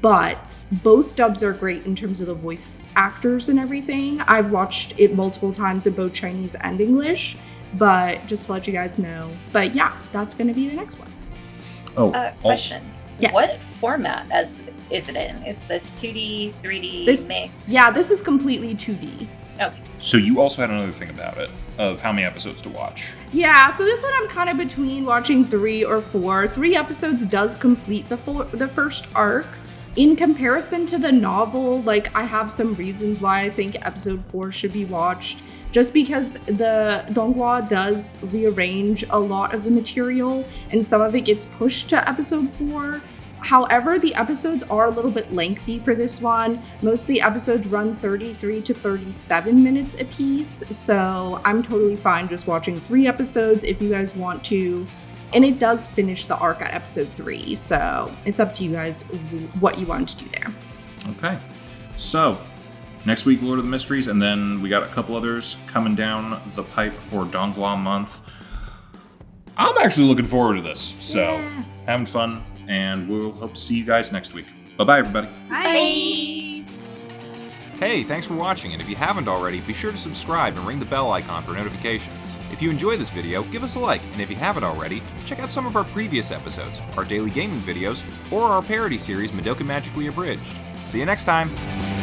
But both dubs are great in terms of the voice actors and everything. I've watched it multiple times in both Chinese and English, but just to let you guys know. But yeah, that's going to be the next one. Oh, Question. Yeah. What format is it in? Is this 2D, 3D mix? Yeah, this is completely 2D. Okay. So you also had another thing about it, of how many episodes to watch. Yeah, so this one I'm kind of between watching 3 or 4. 3 episodes does complete the first arc. In comparison to the novel, like, I have some reasons why I think episode 4 should be watched. Just because the donghua does rearrange a lot of the material, and some of it gets pushed to episode 4. However, the episodes are a little bit lengthy for this one. Most of the episodes run 33 to 37 minutes apiece, so I'm totally fine just watching 3 episodes if you guys want to. And it does finish the arc at episode 3, so it's up to you guys what you want to do there. Okay. So, next week, Lord of the Mysteries, and then we got a couple others coming down the pipe for Donghua Month. I'm actually looking forward to this, so having fun. And we'll hope to see you guys next week. Bye-bye, everybody. Bye. Hey, thanks for watching, and if you haven't already, be sure to subscribe and ring the bell icon for notifications. If you enjoy this video, give us a like, and if you haven't already, check out some of our previous episodes, our daily gaming videos, or our parody series Madoka Magically Abridged. See you next time!